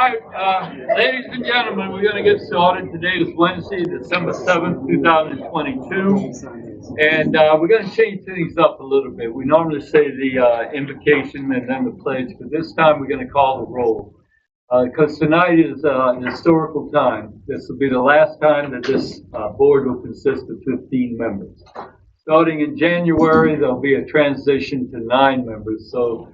right, ladies and gentlemen, we're going to get started. Today is Wednesday, December 7th, 2022. And we're going to change things up a little bit. We normally say the invocation and then the pledge, but this time we're going to call the roll. Because tonight is an historical time. This will be the last time that this board will consist of 15 members. Starting in January, there'll be a transition to 9 members. So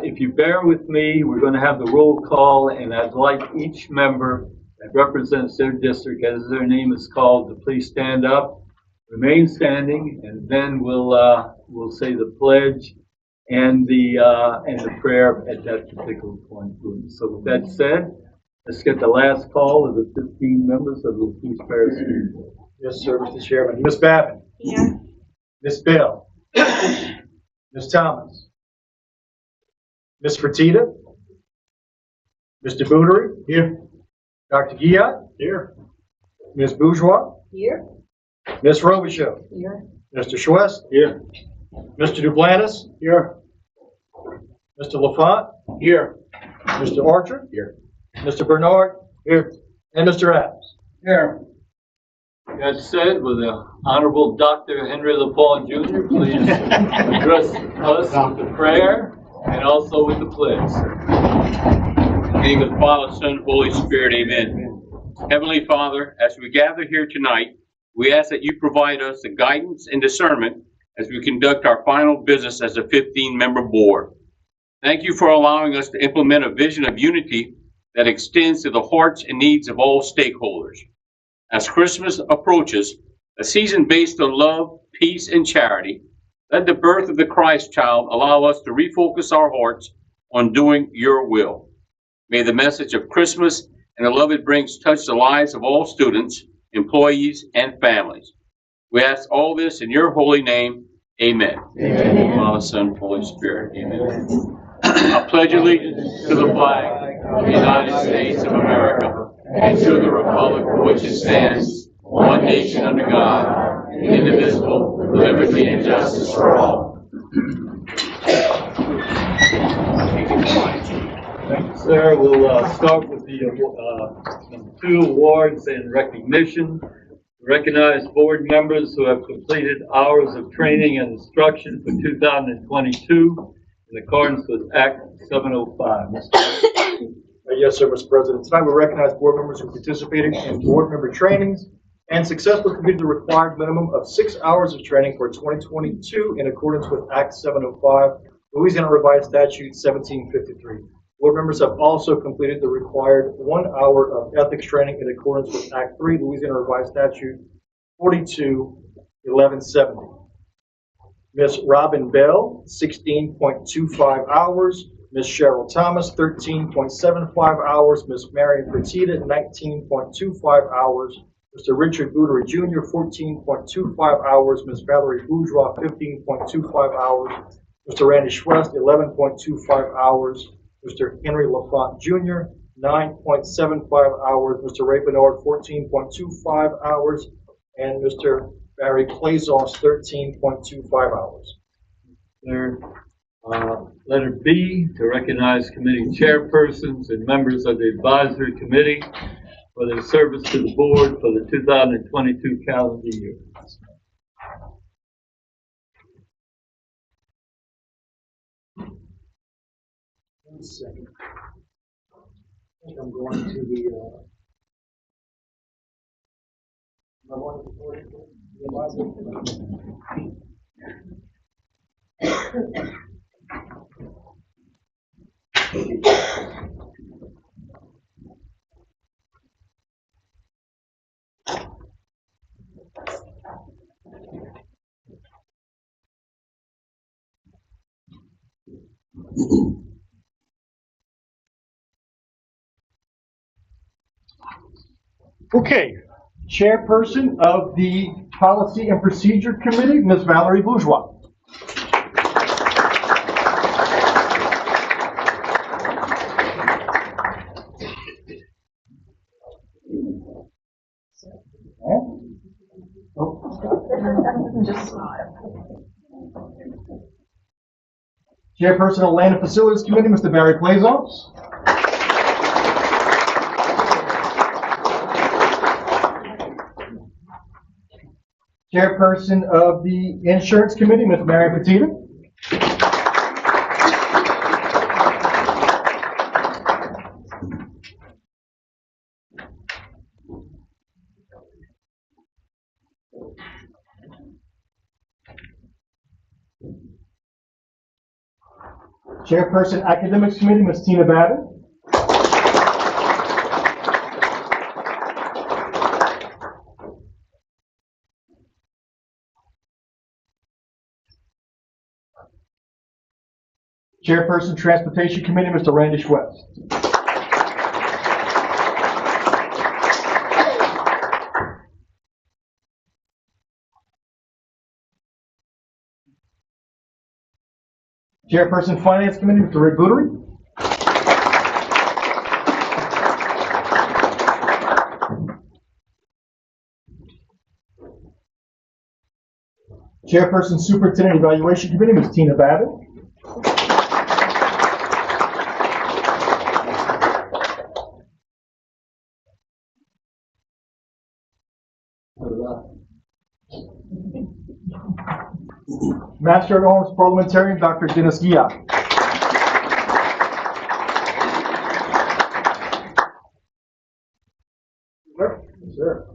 if you bear with me, we're going to have the roll call, and I'd like each member that represents their district, as their name is called, to please stand up, remain standing, and then we'll say the pledge and the prayer at that particular point. So with that said, let's get the last call of the 15 members of the Peace Parish School Board. Yes, sir, Mr. Chairman. Ms. Babin. Here. Ms. Bell. Ms. Thomas. Ms. Fertitta. Mr. Boonery. Here. Dr. Guillat. Here. Ms. Bourgeois. Here. Ms. Robichaud. Here. Mr. Schwest. Here. Mr. Duplantis. Here. Mr. LaFont. Here. Mr. Archer. Here. Mr. Bernard. Here. And Mr. Adams. Here. That said, with the Honorable Dr. Henry LaPaul Jr., please address us with the prayer and also with the pledge. In the name of the Father, Son, Holy Spirit, amen. Heavenly Father, as we gather here tonight, we ask that you provide us the guidance and discernment as we conduct our final business as a 15-member board. Thank you for allowing us to implement a vision of unity that extends to the hearts and needs of all stakeholders. As Christmas approaches, a season based on love, peace, and charity, let the birth of the Christ child allow us to refocus our hearts on doing your will. May the message of Christmas and the love it brings touch the lives of all students, employees, and families. We ask all this in your holy name. Amen. Amen. Father, Son, Holy Spirit. Amen. I pledge allegiance to the flag of the United States of America and to the republic for which it stands, one nation under God, indivisible, with liberty and justice for all. Thank you, sir. We'll start with the number 2 awards and recognition. Recognize board members who have completed hours of training and instruction for 2022 in accordance with Act 705. Yes, sir, Mr. President. Tonight we recognize board members who participated in board member trainings and successfully completed the required minimum of 6 hours of training for 2022 in accordance with Act 705, Louisiana Revised Statute 1753. Board members have also completed the required 1 hour of ethics training in accordance with Act 3, Louisiana Revised Statute 42-1170. Ms. Robin Bell, 16.25 hours. Ms. Cheryl Thomas, 13.75 hours. Ms. Marion Fertitta, 19.25 hours. Mr. Richard Boonery Jr., 14.25 hours. Ms. Valerie Bourgeois, 15.25 hours. Mr. Randy Schwest, 11.25 hours. Mr. Henry LaFont Jr., 9.75 hours. Mr. Ray Bernard, 14.25 hours. And Mr. Barry Plazos, 13.25 hours. Letter B, to recognize committee chairpersons and members of the advisory committee for their service to the board for the 2022 calendar year. 1 second. I think I'm going to the Okay, Chairperson of the Policy and Procedure Committee, Ms. Valerie Bourgeois. Just smile. Chairperson of Land and Facilities Committee, Mr. Barry Plazos. Chairperson of the Insurance Committee, Ms. Mary Petita. Chairperson, Academics Committee, Ms. Tina Babbitt. Chairperson, Transportation Committee, Mr. Randy Schwetz. Chairperson, Finance Committee, Mr. Rick Bootery. Chairperson, Superintendent Evaluation Committee, Ms. Tina Babbitt. Master at Arms Parliamentarian, Dr. Dennis Gia. Sir.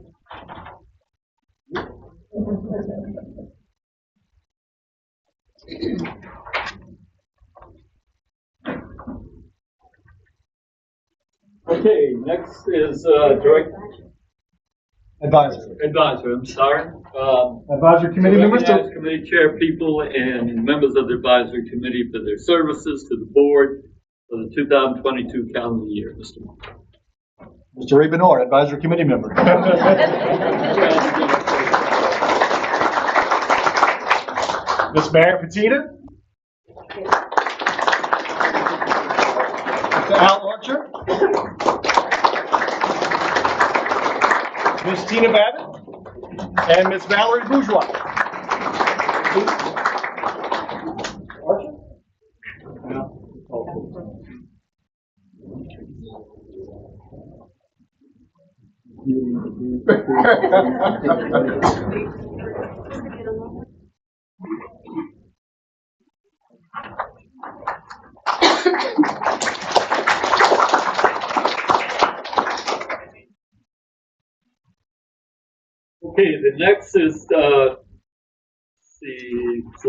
Okay, next is Direct Advisor. Advisor, I'm sorry. Advisory Committee members. Recognize committee chair people and members of the advisory committee for their services to the board for the 2022 calendar year. Mr. Moore. Mr. Ray Benor, Advisory Committee member. Ms. Mary Petita. Mr. Al Archer. Ms. Tina Babbitt. And Ms. Valerie Bourgeois. Archer? Okay, the next is to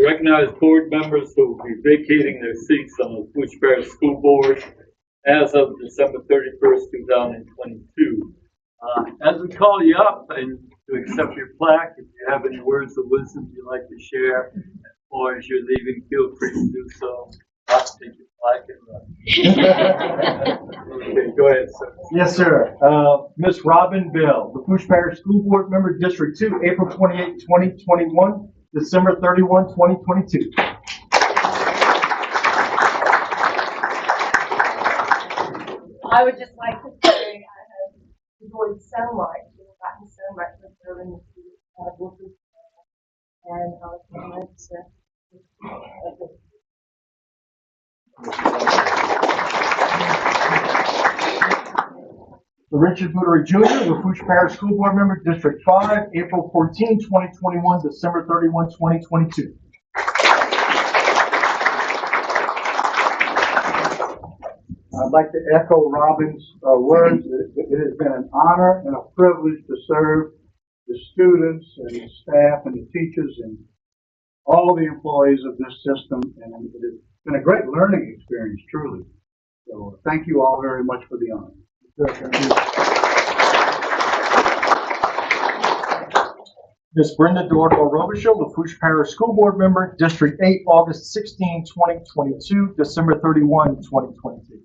recognize board members who will be vacating their seats on the Fuji Parish School Board as of December 31st, 2022. As we call you up and to accept your plaque, if you have any words of wisdom you'd like to share, or as you're leaving, feel free to do so. I'll take your plaque and run. Okay, go ahead, sir. Yes, sir. Ms. Robin Bell, the Fuji Parish School Board Member, District 2, April 28, 2021, December 31, 2022. I would just like to say I have enjoyed so much and gotten so much from serving the students and I was glad to Richard Bootery Jr., the Fuji Parish School Board Member, District 5, April 14, 2021, December 31, 2022. I'd like to echo Robin's words. It has been an honor and a privilege to serve the students and the staff and the teachers and all the employees of this system, and it has been a great learning experience, truly. So thank you all very much for the honor. Ms. Brenda Dorado Robichaud, the Fuji Parish School Board Member, District 8, August 16, 2022, December 31, 2022.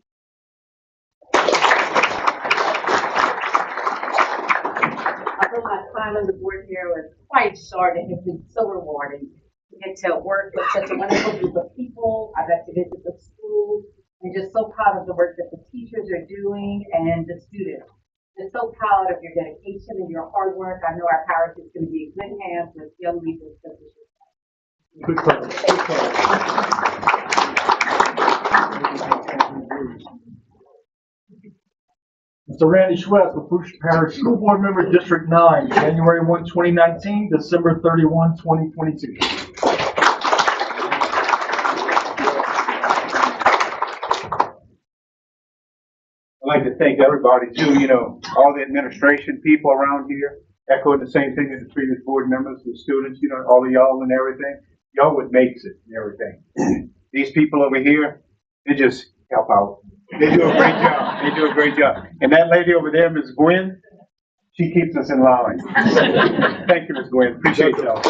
Although my time on the board here was quite short, it has been so rewarding to get to work with such a wonderful group of people. I've got to visit the schools. I'm just so proud of the work that the teachers are doing and the students. Just so proud of your dedication and your hard work. I know our parish is going to be in good hands with young leaders such as yourself. Good question. Mr. Randy Schwest, Lafourche Parish School Board Member, District 9, January 1, 2019, December 31, 2022. I'd like to thank everybody too, all the administration people around here, echoing the same thing as the previous board members, the students, all of y'all and everything. Y'all what makes it and everything. These people over here, they just help out. They do a great job. They do a great job. And that lady over there, Ms. Gwen, she keeps us in line. Thank you, Ms. Gwen. Appreciate y'all.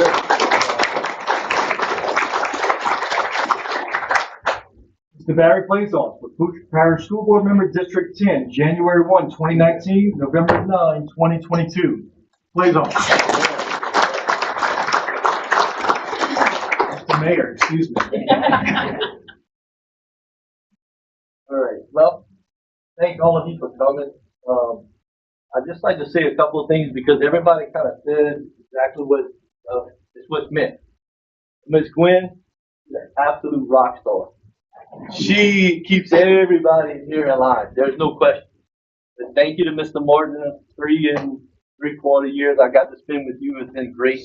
Mr. Barry Blazon, Lafourche Parish School Board Member, District 10, January 1, 2019, November 9, 2022. Blazon. Mr. Mayor, excuse me. All right, well, thank all of you for coming. I'd just like to say a couple of things because everybody kind of said exactly what is what's meant. Ms. Gwen, is an absolute rock star. She keeps everybody here in line. There's no question. But thank you to Mr. Martin. 3 3/4 years I got to spend with you has been great.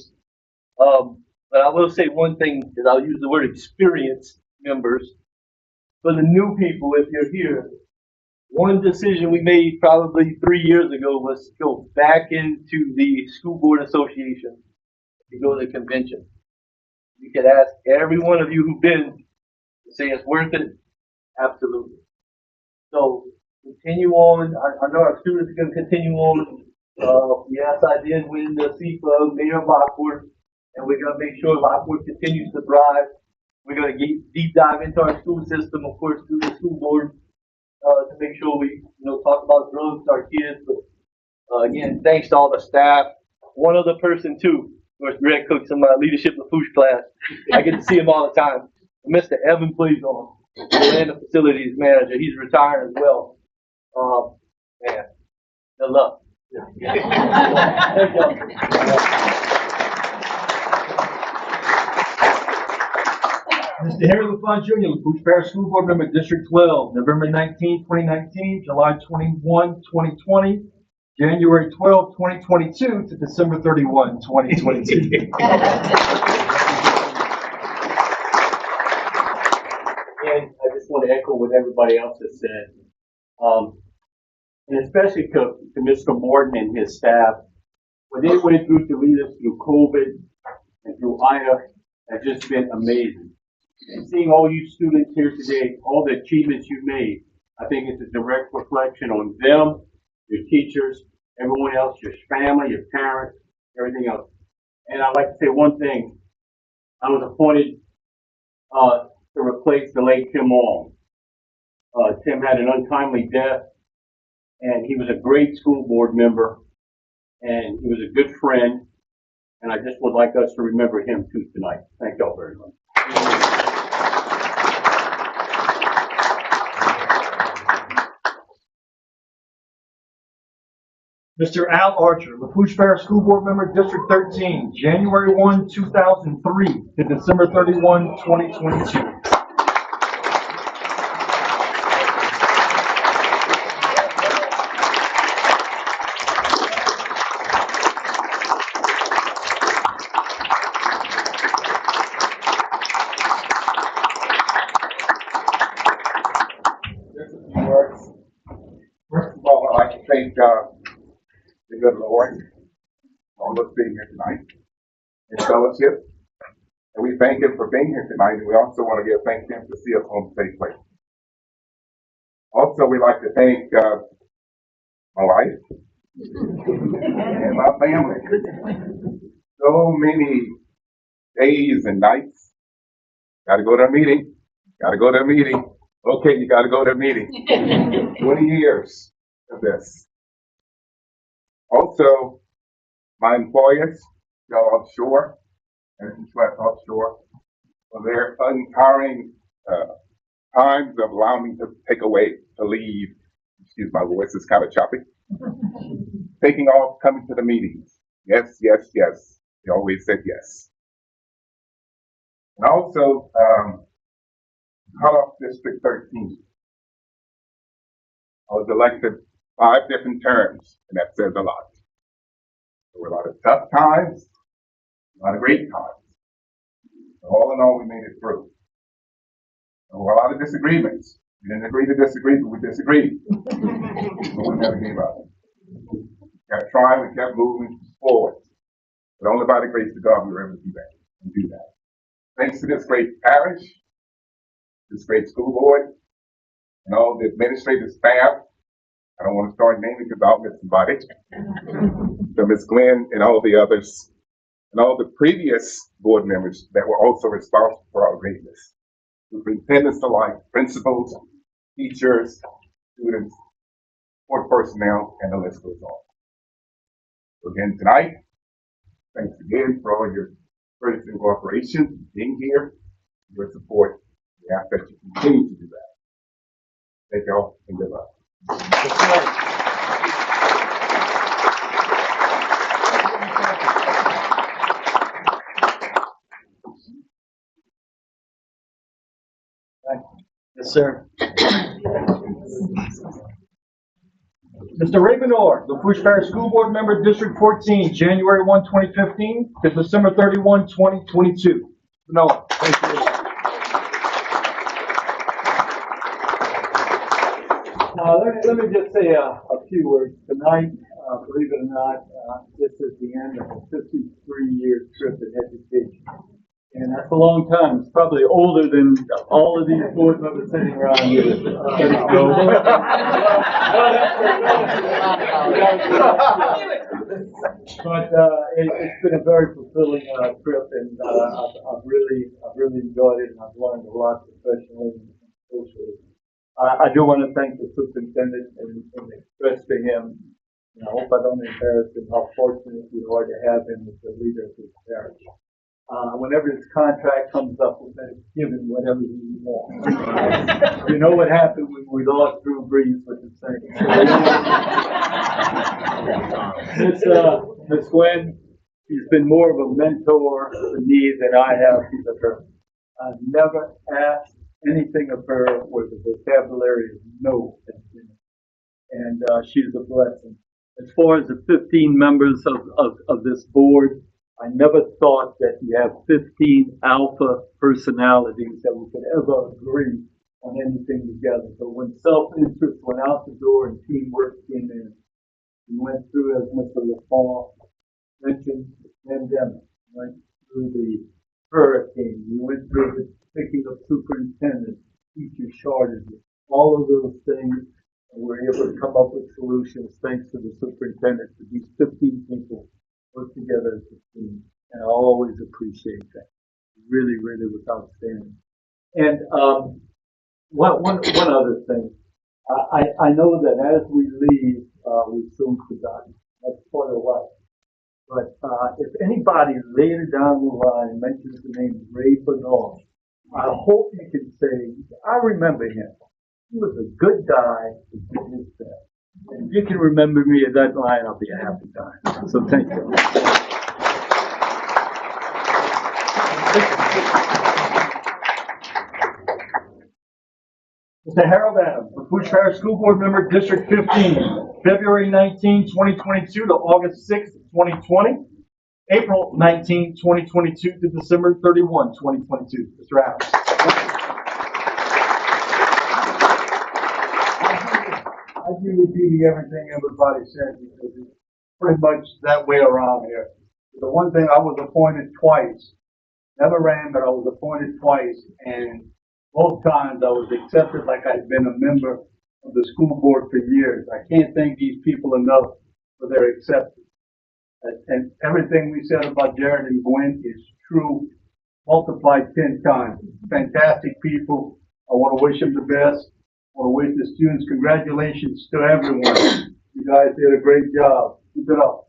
But I will say one thing, is I'll use the word experienced members. For the new people, if you're here, one decision we made probably 3 years ago was to go back into the school board association to go to the convention. You could ask every one of you who've been to say it's worth it. Absolutely. So continue on. I know our students are going to continue on. Yes, I did win the CFA Mayor of Lockport, and we're going to make sure Lockport continues to thrive. We're going to deep dive into our school system, of course, through the school board, to make sure we, talk about drugs to our kids. But again, thanks to all the staff. One other person too, of course, Greg Cooks in my leadership Lafourche class. I get to see him all the time. Mr. Evan Blazon, the facilities manager. He's retiring as well. Man, good luck. Thank y'all. Mr. Henry LaFont Jr., Lafourche Parish School Board Member, District 12, November 19, 2019, July 21, 2020, January 12, 2022 to December 31, 2022. And I just want to echo what everybody else has said. And especially to Mr. Morton and his staff. What they went through to lead us through COVID and through Ida has just been amazing. And seeing all you students here today, all the achievements you made, I think it's a direct reflection on them, your teachers, everyone else, your family, your parents, everything else. And I'd like to say one thing. I was appointed to replace the late Tim Long. Tim had an untimely death, and he was a great school board member, and he was a good friend, and I just would like us to remember him too tonight. Thank y'all very much. Mr. Al Archer, Lafourche Parish School Board Member, District 13, January 1, 2003 to December 31, 2022. Just a few words. First of all, I'd like to thank the good Lord for all of us being here tonight in fellowship. And we thank Him for being here tonight, and we also want to give thanks to Him to see us home safely. Also, we'd like to thank my wife and my family. So many days and nights. Got to go to a meeting. Got to go to a meeting. Okay, you got to go to a meeting. 20 years of this. Also, my employers, y'all offshore, and Schwest offshore, for their untiring times of allowing me to to leave. Excuse my voice, it's kind of choppy. Taking off, coming to the meetings. Yes, yes, yes. They always said yes. And also, cut off District 13. I was elected 5 different terms, and that says a lot. There were a lot of tough times, a lot of great times. But all in all, we made it through. There were a lot of disagreements. We didn't agree to disagree, but we disagreed. But we never gave up. We kept trying, we kept moving forward. But only by the grace of God we were able to do that and do that. Thanks to this great parish, this great school board, and all the administrative staff. I don't want to start naming because I'll miss somebody. So Ms. Glenn and all the others, and all the previous board members that were also responsible for our greatness. Superintendents alike, principals, teachers, students, support personnel, and the list goes on. So again tonight, thanks again for all your courtesy and cooperation, being here, your support. We ask that you continue to do that. Thank y'all and good luck. Yes, sir. Mr. Raymond Orr, the Lafourche Parish School Board Member, District 14, January 1, 2015 to December 31, 2022. No, thank you. Let me just say a few words. Tonight, believe it or not, this is the end of a 53-year trip in education. And that's a long time. It's probably older than all of these board members sitting around here. But it's been a very fulfilling trip, and I've really enjoyed it, and I've learned a lot professionally and socially. I do want to thank the superintendent and express to him, and I hope I don't embarrass him, how fortunate we are to have him as the leader of this parish. Whenever his contract comes up, we're going to give him whatever he wants. You know what happened when we lost Drew Brees with the Saints. Miss Gwen, she's been more of a mentor to me than I have to her. I've never asked anything of her where the vocabulary is no. And she's a blessing. As far as the 15 members of this board, I never thought that you have 15 alpha personalities that we could ever agree on anything together. But when self-interest went out the door and teamwork came in, we went through, as Mr. LaFont mentioned, the pandemic, went through the hurricane, we went through the picking of superintendents, teacher shortages, all of those things, and we were able to come up with solutions thanks to the superintendent. These 15 people work together as a team, and I always appreciate that. Really, really was outstanding. And one other thing, I know that as we leave, we've soon forgotten. That's part of life. But if anybody later down the line mentions the name Ray Bernard, I hope you can say, I remember him. He was a good guy who did his best. And if you can remember me at that line, I'll be a happy guy. So thank you. Mr. Harold Adams, Lafourche Parish School Board Member, District 15, February 19, 2022 to August 6, 2020, April 19, 2022 to December 31, 2022. Mr. Adams. I do repeating everything everybody said because it's pretty much that way around here. The one thing, I was appointed twice. Never ran, but I was appointed twice, and both times I was accepted like I'd been a member of the school board for years. I can't thank these people enough for their acceptance. And everything we said about Jared and Gwen is true, multiplied 10 times. Fantastic people. I want to wish them the best. I want to wish the students congratulations to everyone. You guys did a great job. Keep it up.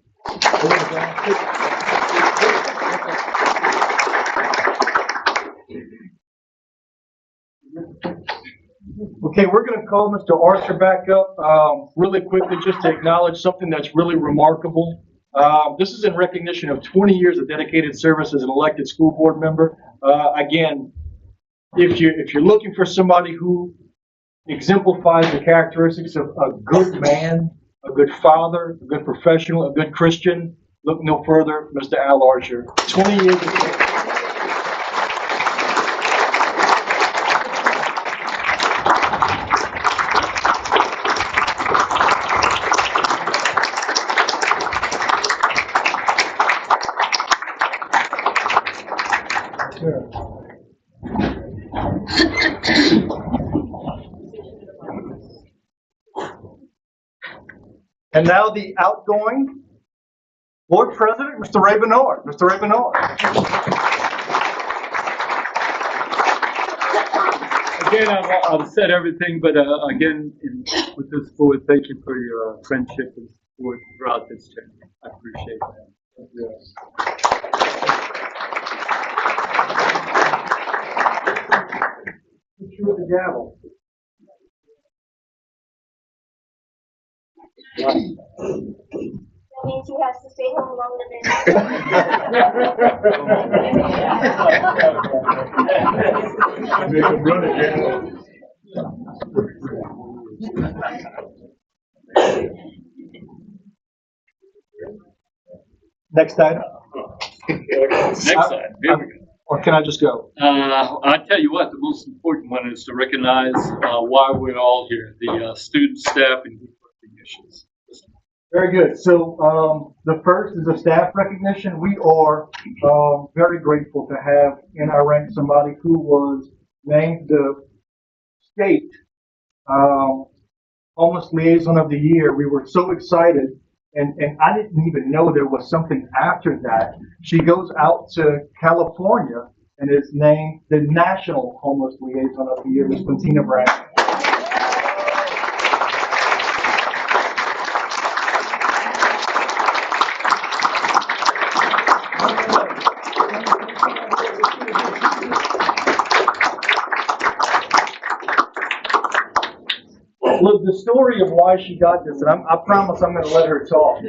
Okay, we're going to call Mr. Archer back up really quickly just to acknowledge something that's really remarkable. This is in recognition of 20 years of dedicated service as an elected school board member. Again, if you're looking for somebody who exemplifies the characteristics of a good man, a good father, a good professional, a good Christian. Look no further, Mr. Al Archer. 20 years of service. And now the outgoing board president, Mr. Ray Bernard. Mr. Ray Bernard. Again, I've said everything, but again, with this board, thank you for your friendship and support throughout this journey. I appreciate that. Hit you with the gavel. That means he has to stay home longer Make him run again. Next item. Next slide. Here we go. Or can I just go? I tell you what, the most important one is to recognize why we're all here, the student, staff, and group recognitions. Very good. So the first is a staff recognition. We are very grateful to have in our ranks somebody who was named the state homeless liaison of the year. We were so excited, and I didn't even know there was something after that. She goes out to California and is named the national homeless liaison of the year, Ms. Quintina Brown. Look, the story of why she got this, and I promise I'm going to let her talk.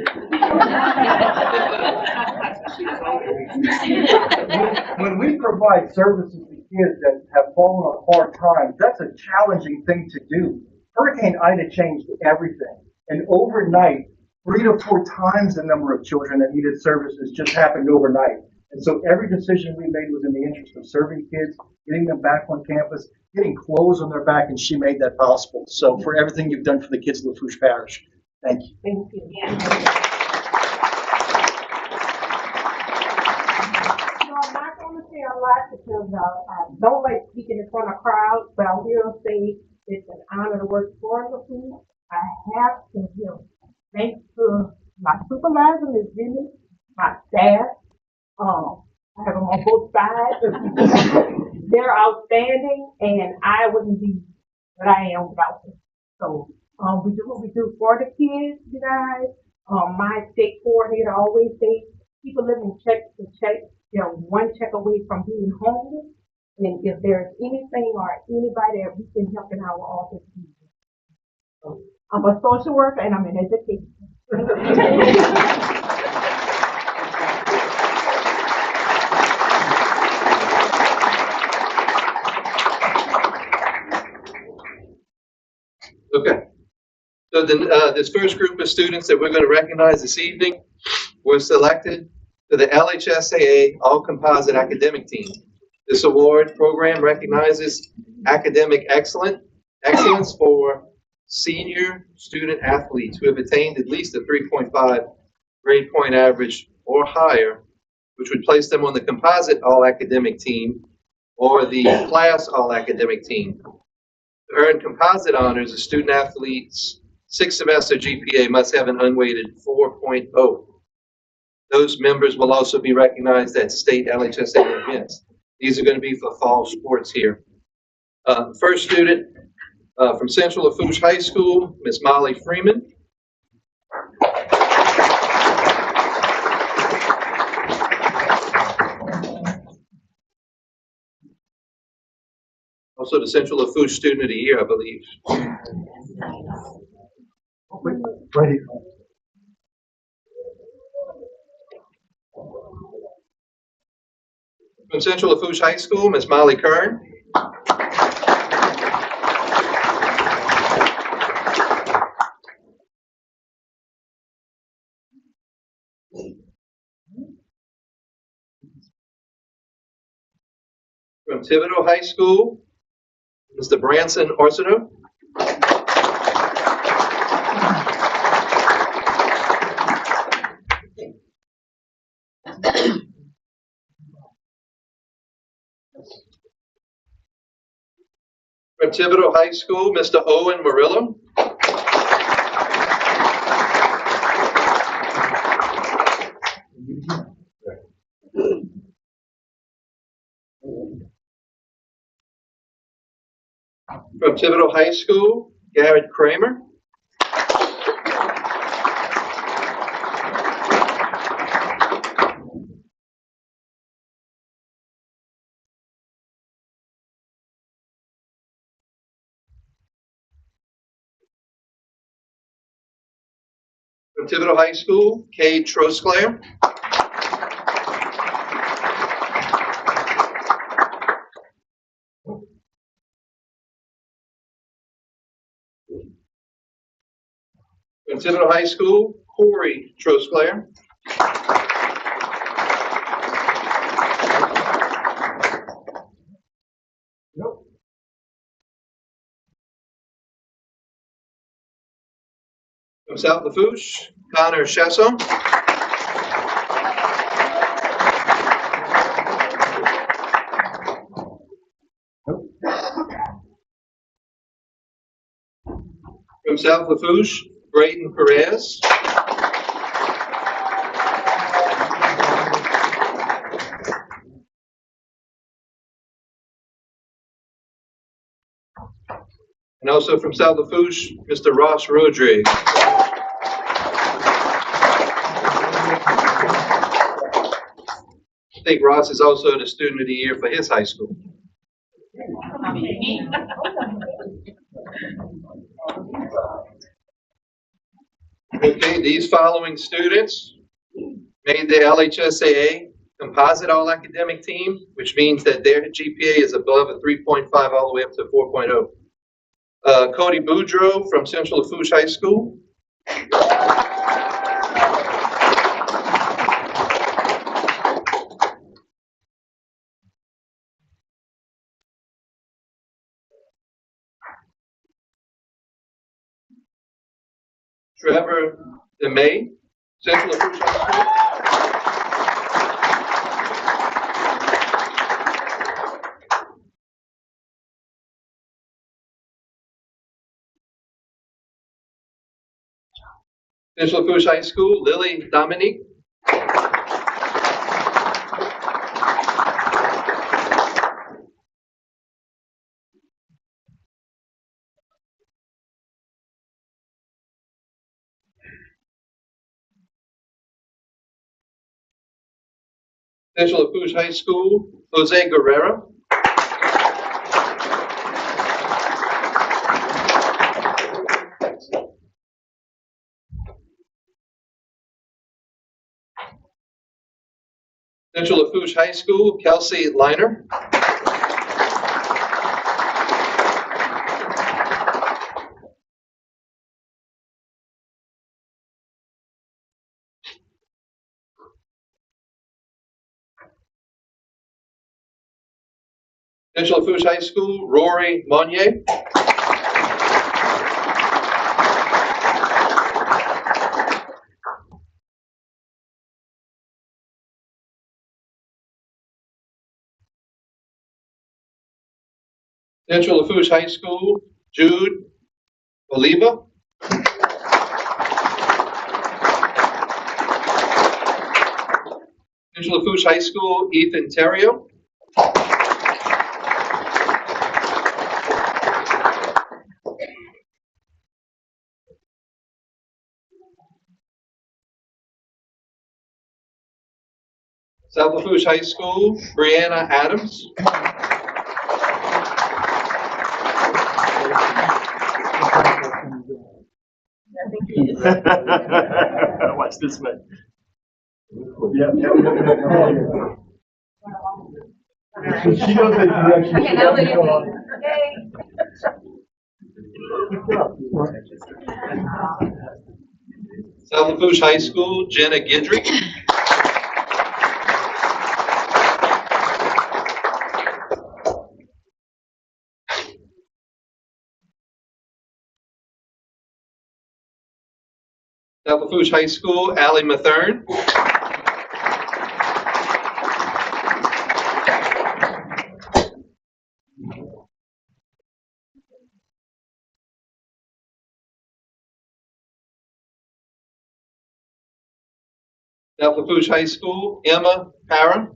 When we provide services to kids that have fallen on hard times, that's a challenging thing to do. Hurricane Ida changed everything. And overnight, 3 to 4 times the number of children that needed services just happened overnight. And so every decision we made was in the interest of serving kids, getting them back on campus, getting clothes on their back, and she made that possible. So for everything you've done for the kids of Lafourche Parish, thank you. Thank you. Yeah. No, I'm not going to say a lot because I don't like speaking in front of crowds, but I will say it's an honor to work for the food. I have to give thanks to my supervisor, Ms. Jimmy, my staff. I have them on both sides. They're outstanding, and I wouldn't be what I am without them. So we do what we do for the kids, you guys. My state coordinator always says people living check to check. They're one check away from being homeless. And if there's anything or anybody that we can help in our office, we do. So, I'm a social worker and I'm in education. Okay. So this first group of students that we're going to recognize this evening were selected to the LHSAA All Composite Academic Team. This award program recognizes academic excellence for senior student athletes who have attained at least a 3.5 grade point average or higher, which would place them on the composite all academic team or the class all academic team. To earn composite honors, a student athlete's 6th semester GPA must have an unweighted 4.0. Those members will also be recognized at state LHSA events. These are going to be for fall sports here. First student from Central Lafourche High School, Miss Molly Freeman. Also the Central Lafourche Student of the Year, I believe. Ready. From Central Lafourche High School, Miss Molly Kern. From Thibodeau High School, Mr. Branson Arsenault. From Thibodeau High School, Mr. Owen Murillo. From Thibodeau High School, Garrett Kramer. From Thibodeau High School, Kay Trosclair. From Thibodeau High School, Corey Trosclair. From South Lafourche, Connor Chasson. From South Lafourche, Brayden Perez. And also from South Lafourche, Mr. Ross Rodriguez. I think Ross is also the Student of the Year for his high school. Okay, these following students made the LHSAA Composite All Academic Team, which means that their GPA is above a 3.5 all the way up to 4.0. Cody Boudreau from Central Lafourche High School. Trevor DeMay, Central Lafourche High School. Central Lafourche High School, Lily Dominique. Central Lafourche High School, Jose Guerrero. Central Lafourche High School, Kelsey Liner. Central Lafourche High School, Rory Monnier. Central Lafourche High School, Jude Oliva. Central Lafourche High School, Ethan Terrio. South Lafourche High School, Brianna Adams. Watch this one. She knows that direction. Okay, now look at me. Okay. South Lafourche High School, Jenna Gidry. South Lafourche High School, Allie Mathern. South Lafourche High School, Emma Parham.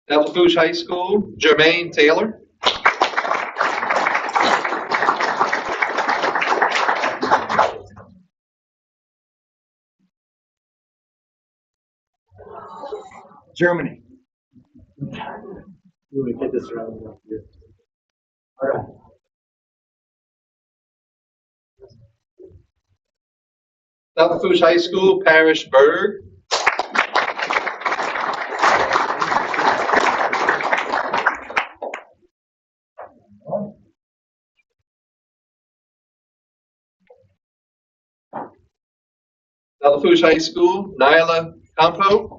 South Lafourche High School, Jermaine Taylor. Germany. We would get this around here. All right. South Lafourche High School, Parish Berg. South Lafourche High School, Nyla Campo.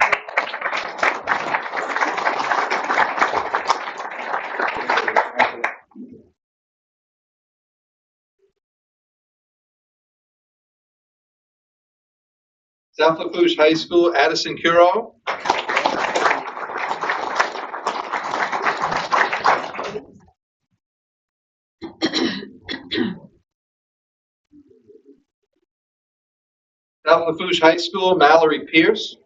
South Lafourche High School, Addison Curall. South Lafourche High School, Mallory Pierce.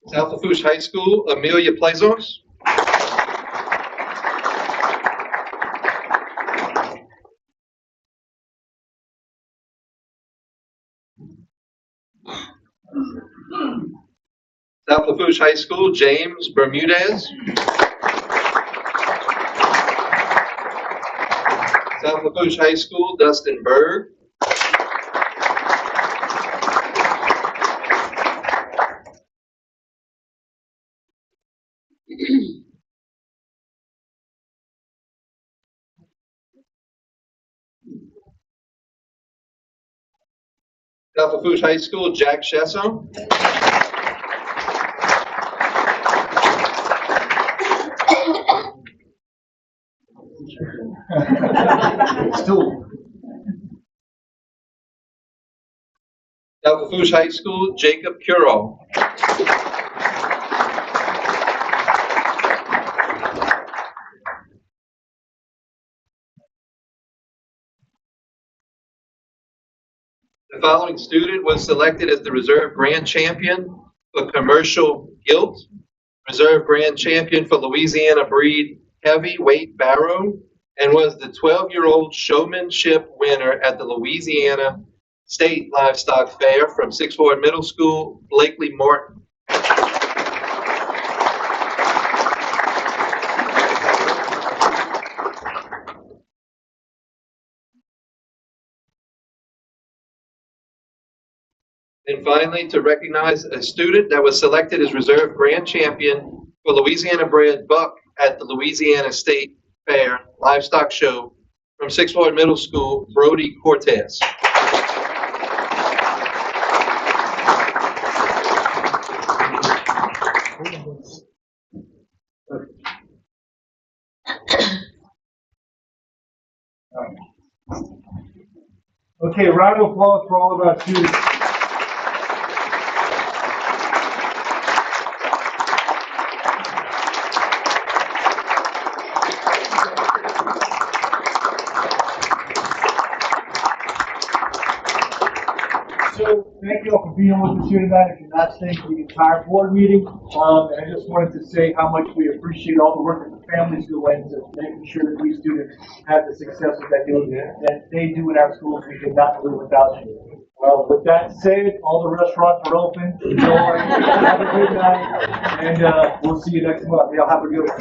South Lafourche High School, Amelia Plazos. South Lafourche High School, James Bermudez. South Lafourche High School, Dustin Berg. South Lafourche High School, Jack Shesso. Still. South Lafourche High School, Jacob Curall. The following student was selected as the Reserve Grand Champion for Commercial Guilt, Reserve Grand Champion for Louisiana Breed Heavyweight Barrow, and was the 12-year-old showmanship winner at the Louisiana State Livestock Fair from Sixth Ward Middle School, Blakely Morton. And finally, to recognize a student that was selected as Reserve Grand Champion for Louisiana Bred Buck at the Louisiana State Fair Livestock Show from Sixth Ward Middle School, Brody Cortez. Okay, round of applause for all of our students. So, thank you all for being with us here tonight. If you're not staying for the entire board meeting, and I just wanted to say how much we appreciate all the work that the families go into making sure that these students have the successes that they do in our schools. We could not do it without you. Well, with that said, all the restaurants are open. Enjoy. Have a good night. And we'll see you next month. Y'all have a good one.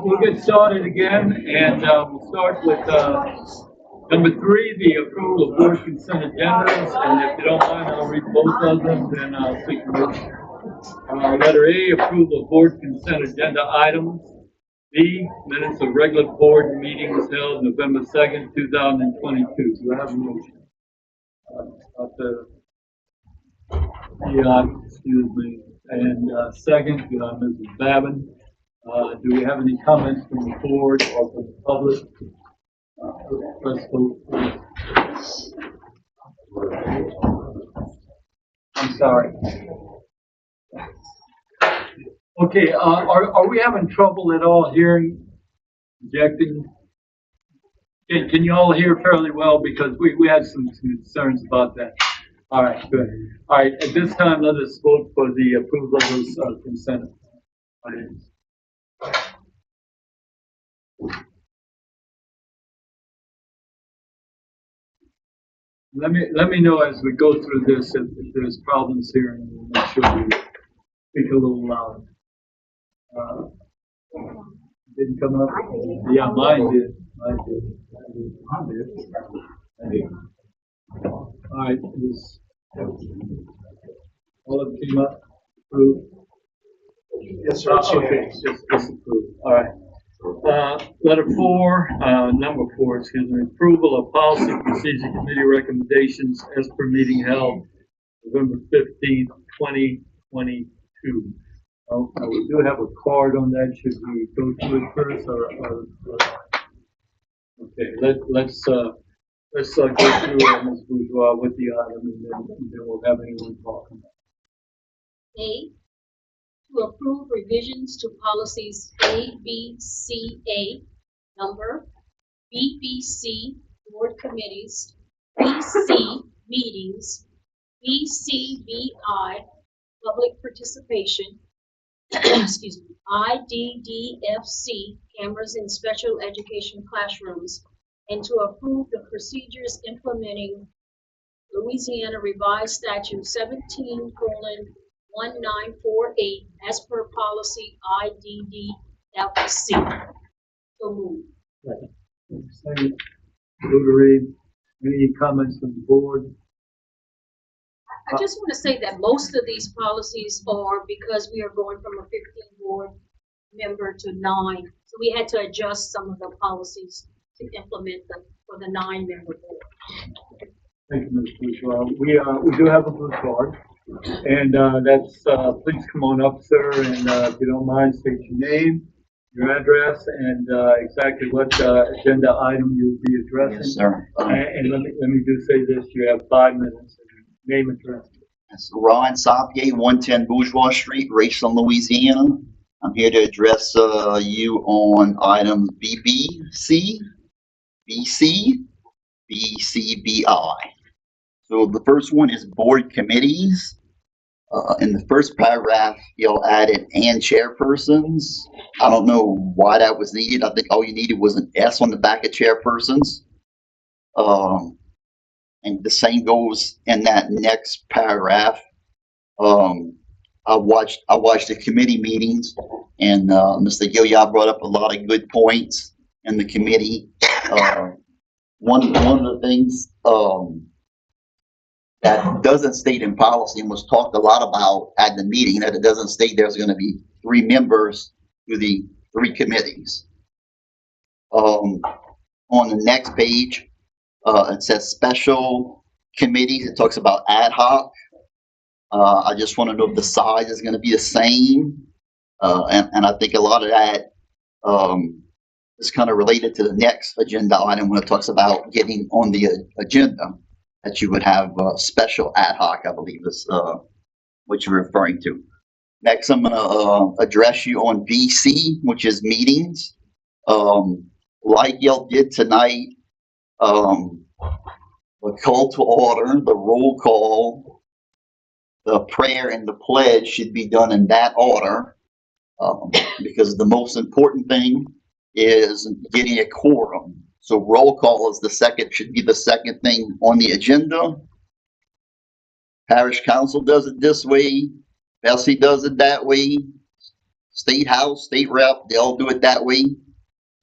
We'll get started again, and we'll start with number 3, the approval of board consent agendas. And if you don't mind, I'll read both of them, then I'll take a motion. Letter A, approval of board consent agenda items. B, minutes of regular board meetings held November 2nd, 2022. Do I have a motion? Excuse me. And second, Mrs. Babin. Do we have any comments from the board or from the public? Let's vote, please. I'm sorry. Okay, are we having trouble at all hearing, projecting? Can you all hear fairly well? Because we had some concerns about that. All right, good. All right, at this time, let us vote for the approval of those consent items. Let me know as we go through this if there's problems here, and we'll make sure we speak a little louder. Didn't come up? Yeah, mine did. Mine did. All right, all of them came up, approved? Yes, sir. Okay, just approved. All right. Letter 4, number 4, excuse me, approval of policy procedure committee recommendations as per meeting held November 15th, 2022. We do have a card on that. Should we go through it first or okay, let's go through Ms. Bourgeois with the item, and then we'll have anyone talking. A, to approve revisions to policies A, B, C, A, number, B, B, C, board committees, B, C, meetings, B, C, B, I, public participation, excuse me, I, D, D, F, C, cameras in special education classrooms, and to approve the procedures implementing Louisiana Revised Statute 17:1948 as per policy IDD-C. So moved. Second. Rotary, any comments from the board? I just want to say that most of these policies are because we are going from a 15 board member to 9. So we had to adjust some of the policies to implement them for the 9-member board. Thank you, Ms. Bourgeois. We do have a blue card, and that's, please come on up, sir, and if you don't mind, state your name, your address, and exactly what agenda item you'll be addressing. Yes, sir. And let me do say this, you have 5 minutes. Name and address. That's Ron Sapier, 110 Bourgeois Street, Raceland, Louisiana. I'm here to address you on items BBC, BC, BCBI. So the first one is board committees. In the first paragraph, you'll added and chairpersons. I don't know why that was needed. I think all you needed was an S on the back of chairpersons. And the same goes in that next paragraph. I watched the committee meetings, and Mr. Gilliard brought up a lot of good points in the committee. One of the things that doesn't state in policy and was talked a lot about at the meeting, that it doesn't state there's going to be 3 members to the 3 committees. On the next page, it says special committees. It talks about ad hoc. I just want to know if the size is going to be the same. And I think a lot of that is kind of related to the next agenda item when it talks about getting on the agenda, that you would have special ad hoc, I believe is what you're referring to. Next, I'm going to address you on BC, which is meetings. Like y'all did tonight, the call to order, the roll call, the prayer, and the pledge should be done in that order, because the most important thing is getting a quorum. So roll call is should be the second thing on the agenda. Parish council does it this way. Bessie does it that way. State house, state rep, they all do it that way.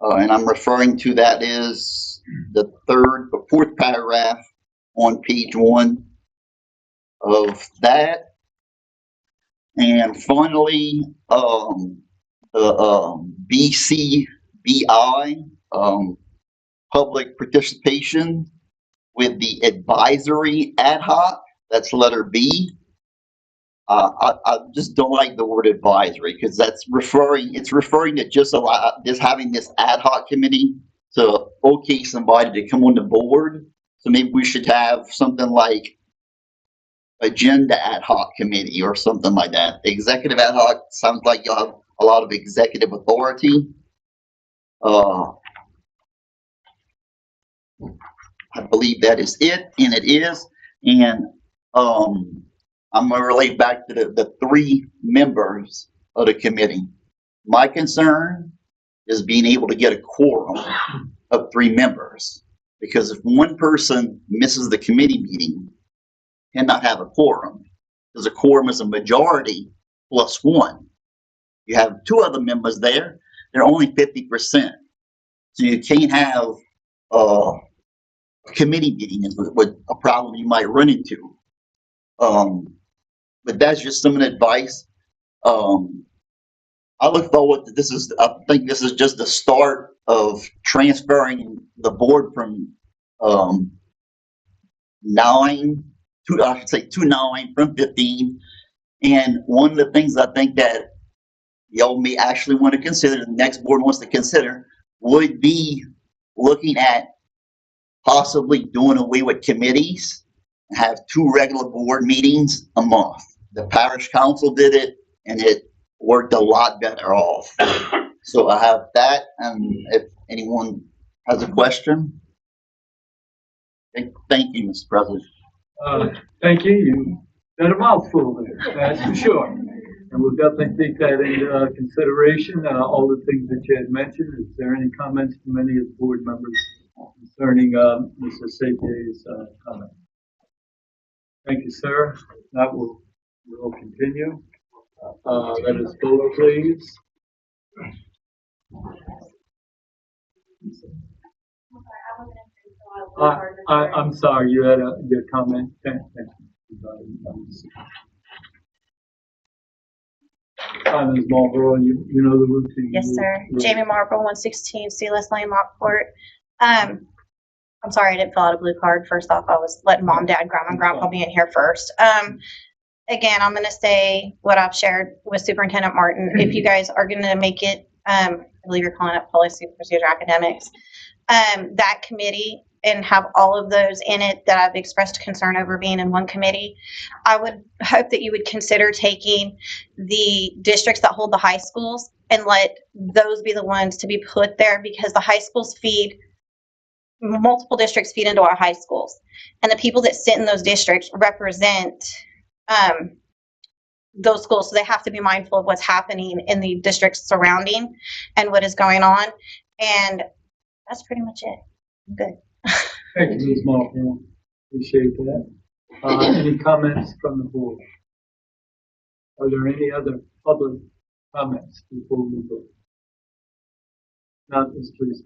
And I'm referring to that is the 4th paragraph on page 1 of that. And finally, BCBI, public participation with the advisory ad hoc. That's letter B. I just don't like the word advisory, because it's referring to just having this ad hoc committee to okay somebody to come on the board. So maybe we should have something like agenda ad hoc committee or something like that. Executive ad hoc sounds like you'll have a lot of executive authority. I believe that is it, and it is. And I'm going to relate back to the 3 members of the committee. My concern is being able to get a quorum of 3 members, because if one person misses the committee meeting, cannot have a quorum, because a quorum is a majority plus 1. You have 2 other members there, they're only 50%. So you can't have a committee meeting is what a problem you might run into. But that's just some of the advice. I look forward to I think this is just the start of transferring the board from 9 to, I should say, to 9 from 15. And one of the things I think that y'all may actually want to consider, the next board wants to consider, would be looking at possibly doing away with committees and have 2 regular board meetings a month. The parish council did it, and it worked a lot better off. So I have that, and if anyone has a question. Thank you, Mr. President. Thank you. You got a mouthful there, that's for sure. And we'll definitely take that into consideration, all the things that you had mentioned. Is there any comments from any of the board members concerning Mr. Sapier's comment? Thank you, sir. That will continue. Let us vote, please. I'm sorry, you had your comment. Thank you. Ms. Marlboro, you know the routine. Yes, sir. Jamie Marble, 116 Sealess Lane, Lockport. I'm sorry I didn't fill out a blue card. First off, I was letting mom, dad, grandma, and grandpa be in here first. Again, I'm going to say what I've shared with Superintendent Martin. If you guys are going to make it, I believe you're calling it policy, procedure, academics, that committee and have all of those in it that I've expressed concern over being in one committee, I would hope that you would consider taking the districts that hold the high schools and let those be the ones to be put there, because the high schools feed, multiple districts feed into our high schools. And the people that sit in those districts represent those schools. So they have to be mindful of what's happening in the districts surrounding and what is going on. And that's pretty much it. I'm good. Thank you, Ms. Marlboro. Appreciate that. Any comments from the board? Are there any other public comments before we vote? Not this, please.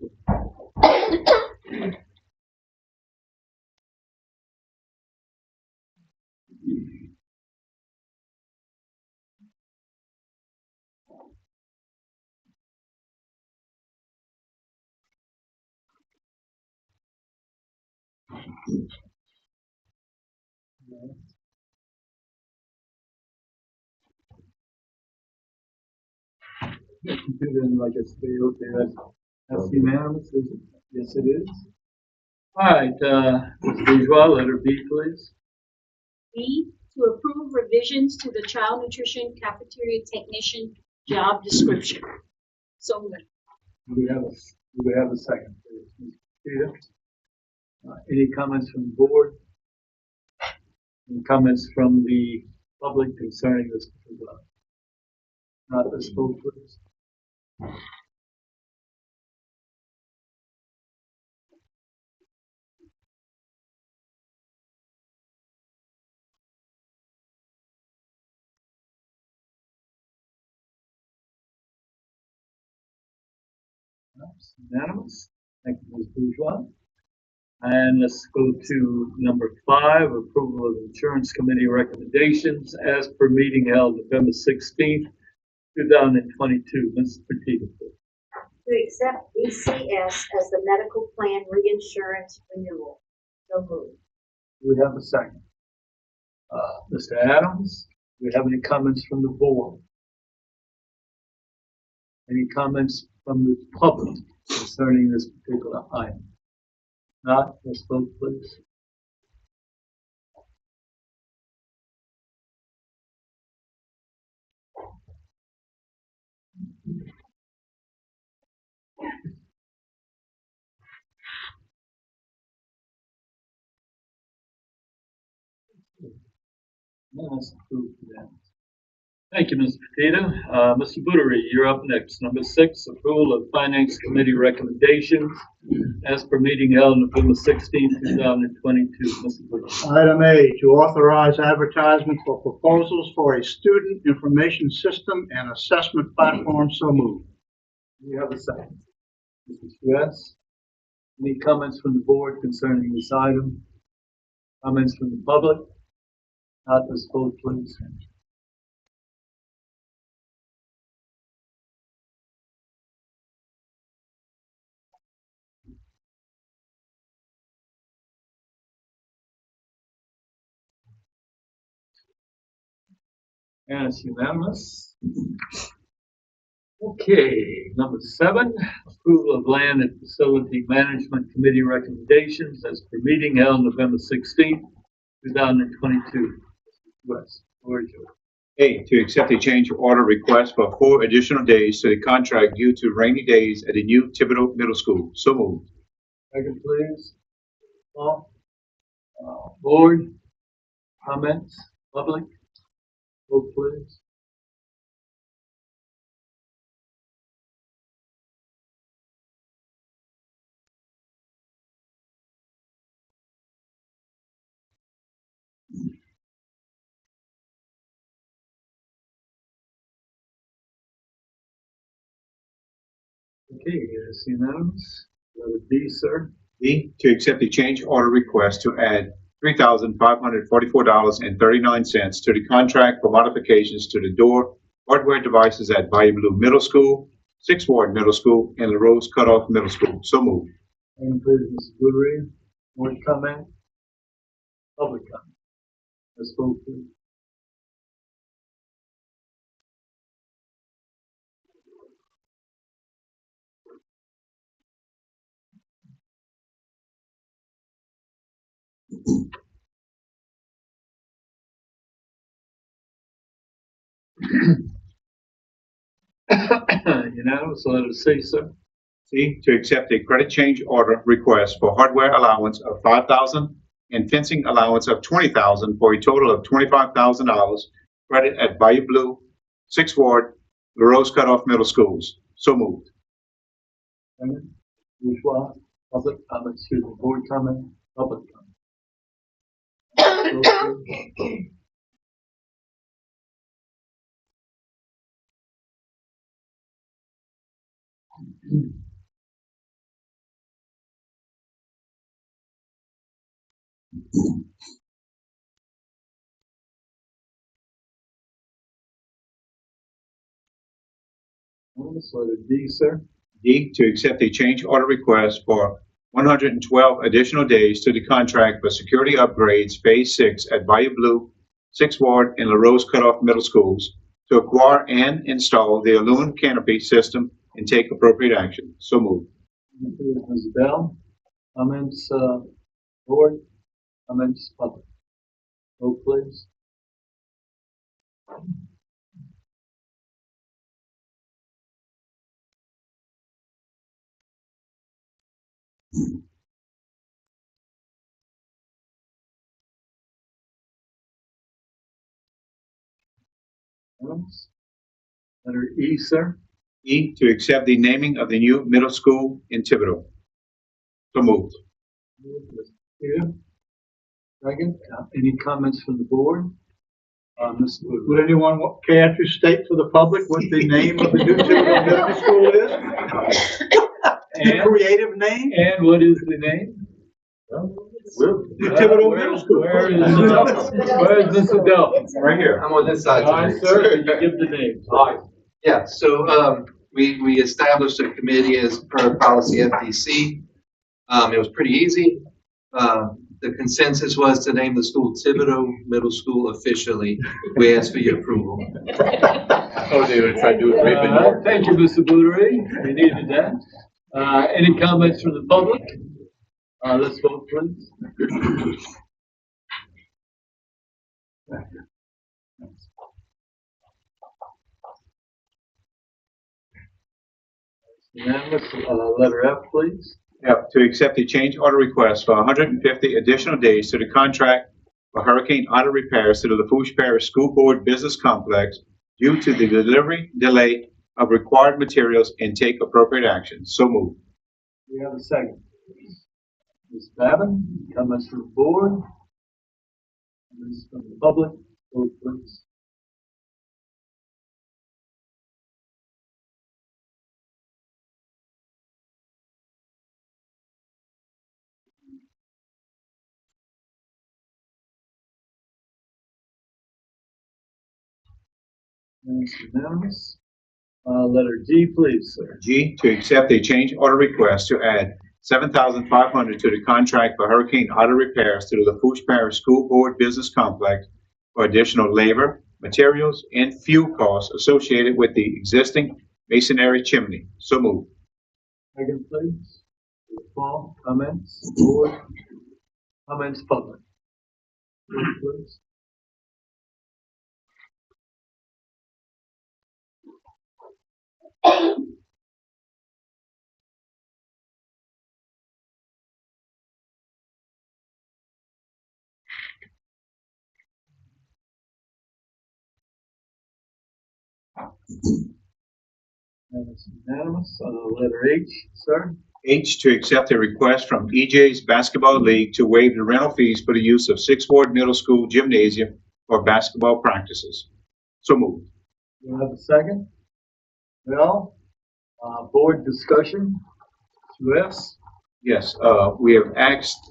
And like I say, okay, that's unanimous, is it? Yes, it is. All right, Ms. Bourgeois, letter B, please. B, to approve revisions to the child nutrition cafeteria technician job description. So moved. Do we have a second, please? Ms. Peter? Any comments from the board? Any comments from the public concerning this particular? Not this vote, please. That's unanimous. Thank you, Ms. Bourgeois. And let's go to number 5, approval of insurance committee recommendations as per meeting held November 16th, 2022. Ms. Petito. To accept BCS as the medical plan reinsurance renewal. So moved. Do we have a second? Mr. Adams, do we have any comments from the board? Any comments from the public concerning this particular item? Not, let's vote, please. Let's approve that. Thank you, Mr. Petito. Mr. Buttery, you're up next. Number 6, approval of Finance Committee recommendations as per meeting held November 16th, 2022. Mr. Buttery. Item A, to authorize advertisement for proposals for a student information system and assessment platform. So moved. Do we have a second? Mr. Stress. Any comments from the board concerning this item? Comments from the public? Not this vote, please. And it's unanimous. Okay, number 7, approval of land and facility management committee recommendations as per meeting held November 16th, 2022. West, where is yours? A, to accept a change order request for 4 additional days to the contract due to rainy days at the new Thibodeau Middle School. So moved. Second, please. Paul? Board? Comments? Public? Vote, please. Okay, it's unanimous. Letter D, sir. D, to accept a change order request to add $3,544.39 to the contract for modifications to the door hardware devices at Bayou Blue Middle School, Sixth Ward Middle School, and LaRose Cutoff Middle School. So moved. And please, Ms. Boudry, board comment? Public comment? Ms. Bo, please. Unanimous, letter C, sir. C, to accept a credit change order request for hardware allowance of $5,000 and fencing allowance of $20,000 for a total of $25,000 credit at Bayou Blue, Sixth Ward, LaRose Cutoff Middle Schools. So moved. Comment? Bourgeois, public comment, excuse me, board comment, public comment. Vote, please. Unanimous, letter D, sir. D, to accept a change order request for 112 additional days to the contract for security upgrades Phase 6 at Bayou Blue, Sixth Ward, and LaRose Cutoff Middle Schools to acquire and install the Illumine canopy system and take appropriate action. So moved. Ms. Bell, comments, board, comments, public. Vote, please. Unanimous. Letter E, sir. E, to accept the naming of the new middle school in Thibodeau. So moved. Here. Second, any comments from the board? Ms. Wood. Would anyone care to state for the public what the name of the new Thibodeau Middle School is? The creative name? And what is the name? The Thibodeau Middle School. Where is Ms. Adele? Right here. I'm on this side. All right, sir, can you give the name? Yeah, so, we established a committee as per policy FDC. It was pretty easy. The consensus was to name the school Thibodeau Middle School officially. We ask for your approval. Oh, they would try to do it a bit more. Thank you, Mr. Boudry. We needed that. Any comments from the public? Let's vote, please. Unanimous. Letter F, please. F, to accept a change order request for 150 additional days to the contract for Hurricane Ida repairs to the Lafourche Parish School Board Business Complex due to the delivery delay of required materials and take appropriate action. So moved. We have a second. Ms. Babin, comments from the board? Comments from the public? Vote, please. That's unanimous. Letter G, please, sir. G, to accept a change order request to add $7,500 to the contract for Hurricane Ida repairs to the Lafourche Parish School Board Business Complex for additional labor, materials, and fuel costs associated with the existing masonry chimney. So moved. Second, please. Paul, comments, board, comments, public. Vote, please. That's unanimous. Letter H, sir. H, to accept a request from EJ's Basketball League to waive the rental fees for the use of Sixth Ward Middle School gymnasium for basketball practices. So moved. Do you have a second? Bill? Board discussion, US? Yes, we have asked,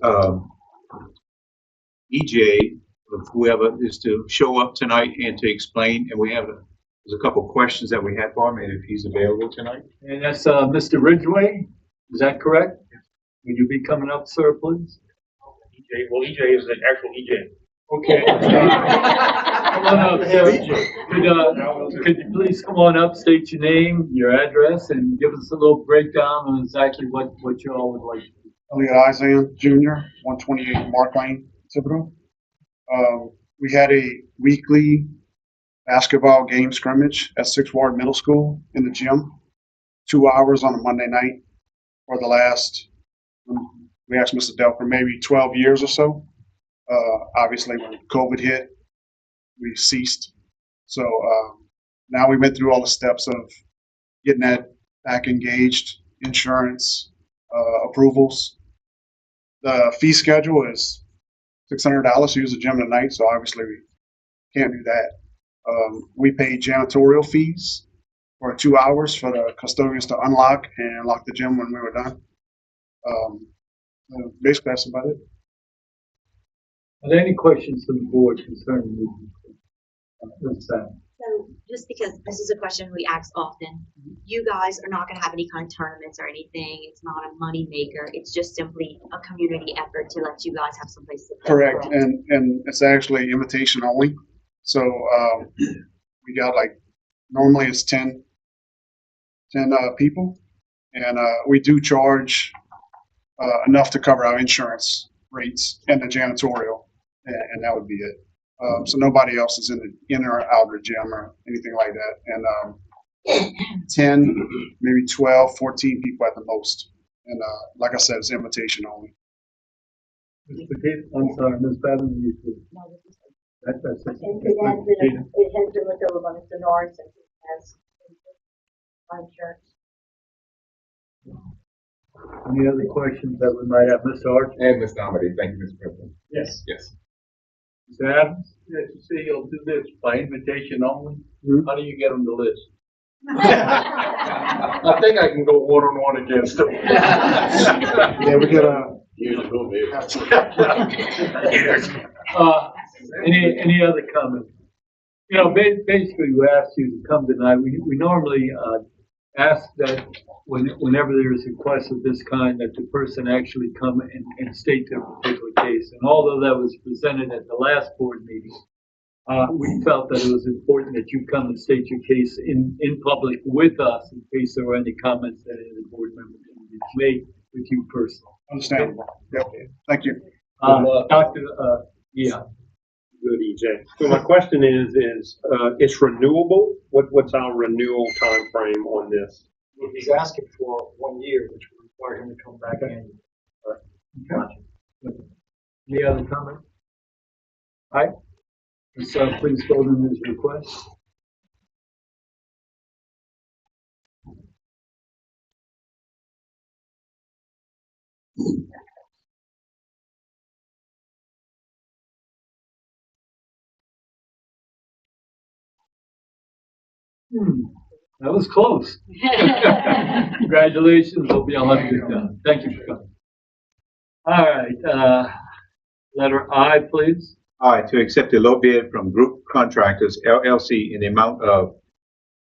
EJ, or whoever is to show up tonight and to explain, and there's a couple questions that we had for him, and if he's available tonight. And that's, Mr. Ridgway, is that correct? Will you be coming up, sir, please? EJ, well, EJ is the actual EJ. Okay. Come on up, sir. Could you please come on up, state your name, your address, and give us a little breakdown on exactly what you all would like to do. Elliot Isaiah Jr., 128 Mark Lane, Thibodeau. We had a weekly basketball game scrimmage at 6th Ward Middle School in the gym, 2 hours on a Monday night for the last, we asked Mr. Dell, for maybe 12 years or so. Obviously, when COVID hit, we ceased. So now we went through all the steps of getting that back engaged, insurance, approvals. The fee schedule is $600 to use the gym tonight, so obviously we can't do that. We pay janitorial fees for 2 hours for the custodians to unlock and lock the gym when we were done. Basically, that's about it. Are there any questions from the board concerning this? So just because this is a question we ask often, you guys are not going to have any kind of tournaments or anything. It's not a money maker. It's just simply a community effort to let you guys have some place to play. Correct, and it's actually invitation only. So we got normally it's 10 people, and we do charge enough to cover our insurance rates and the janitorial, and that would be it. So nobody else is in or out of the gym or anything like that. And 10, maybe 12, 14 people at the most. And like I said, it's invitation only. I'm sorry, Ms. Babin, you too. That's it. It has been looked over by Mr. Norris and he has insurance. Any other questions that we might have? Mr. Archer? And Ms. Dominique, thank you, Mr. President. Yes. Yes. Mr. Adams? Yes, you say you'll do this by invitation only? Mm-hmm. How do you get on the list? I think I can go one-on-one against him. Yeah, we get Any other comments? You know, basically, we asked you to come tonight. We normally ask that whenever there is a request of this kind, that the person actually come and state their particular case. And although that was presented at the last board meeting, we felt that it was important that you come and state your case in public with us in case there were any comments that any of the board members made with you personally. Understandable. Yep. Thank you. Dr. Yeah. Good, EJ. So my question is it's renewable? What's our renewal time frame on this? He's asking for 1 year, which would require him to come back in. Okay. Any other comment? All right. So please vote on his request. That was close. Congratulations. Hope you all have a good time. Thank you for coming. All right. Letter I, please. Aye, to accept a low bid from Group Contractors LLC in the amount of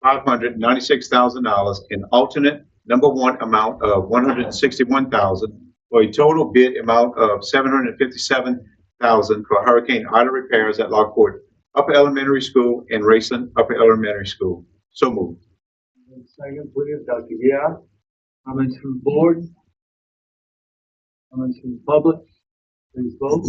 $596,000 and alternate number one amount of $161,000 for a total bid amount of $757,000 for Hurricane Ida repairs at Lockport Upper Elementary School and Raceland Upper Elementary School. So moved. Second, please, Dr. Giat. Comments from the board? Comments from the public? Please vote.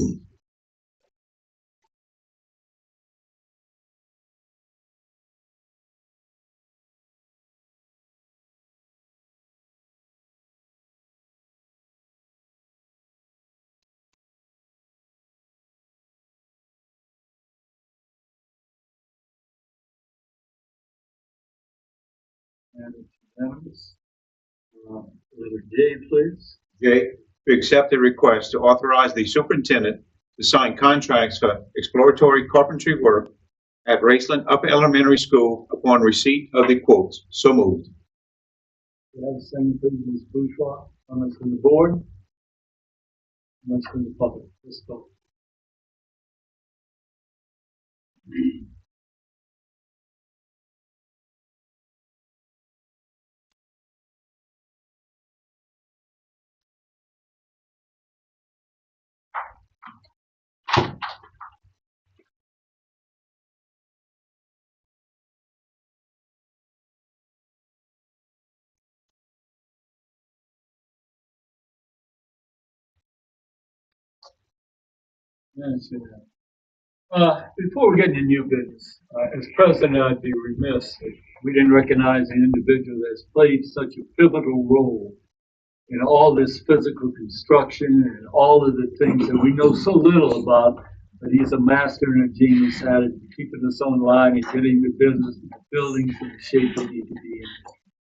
And it's unanimous. Letter J, please. J, to accept the request to authorize the superintendent to sign contracts for exploratory carpentry work at Raceland Upper Elementary School upon receipt of the quotes. So moved. We have the same thing, Ms. Bourgeois, comments from the board, comments from the public. Let's go. Yes, before we get into new business, as president, I'd be remiss if we didn't recognize an individual that's played such a pivotal role in all this physical construction and all of the things that we know so little about, but he's a master and a genius at it, keeping us online and getting the business, the buildings in the shape they need to be in.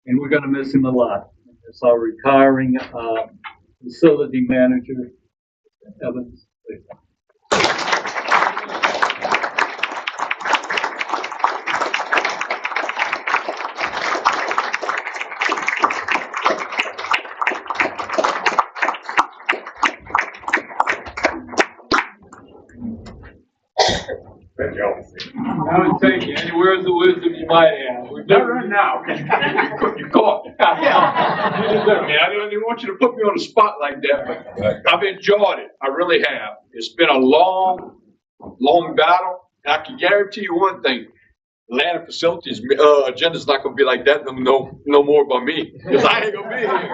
And we're gonna miss him a lot. It's our retiring, facility manager, Evans. I would take you anywhere in the wisdom you might have. Not right now. You caught me. You deserve me. I didn't even want you to put me on the spot like that, but I've enjoyed it. I really have. It's been a long battle. And I can guarantee you one thing. Atlanta facilities agenda's not going to be like that no more by me, because I ain't going to be here.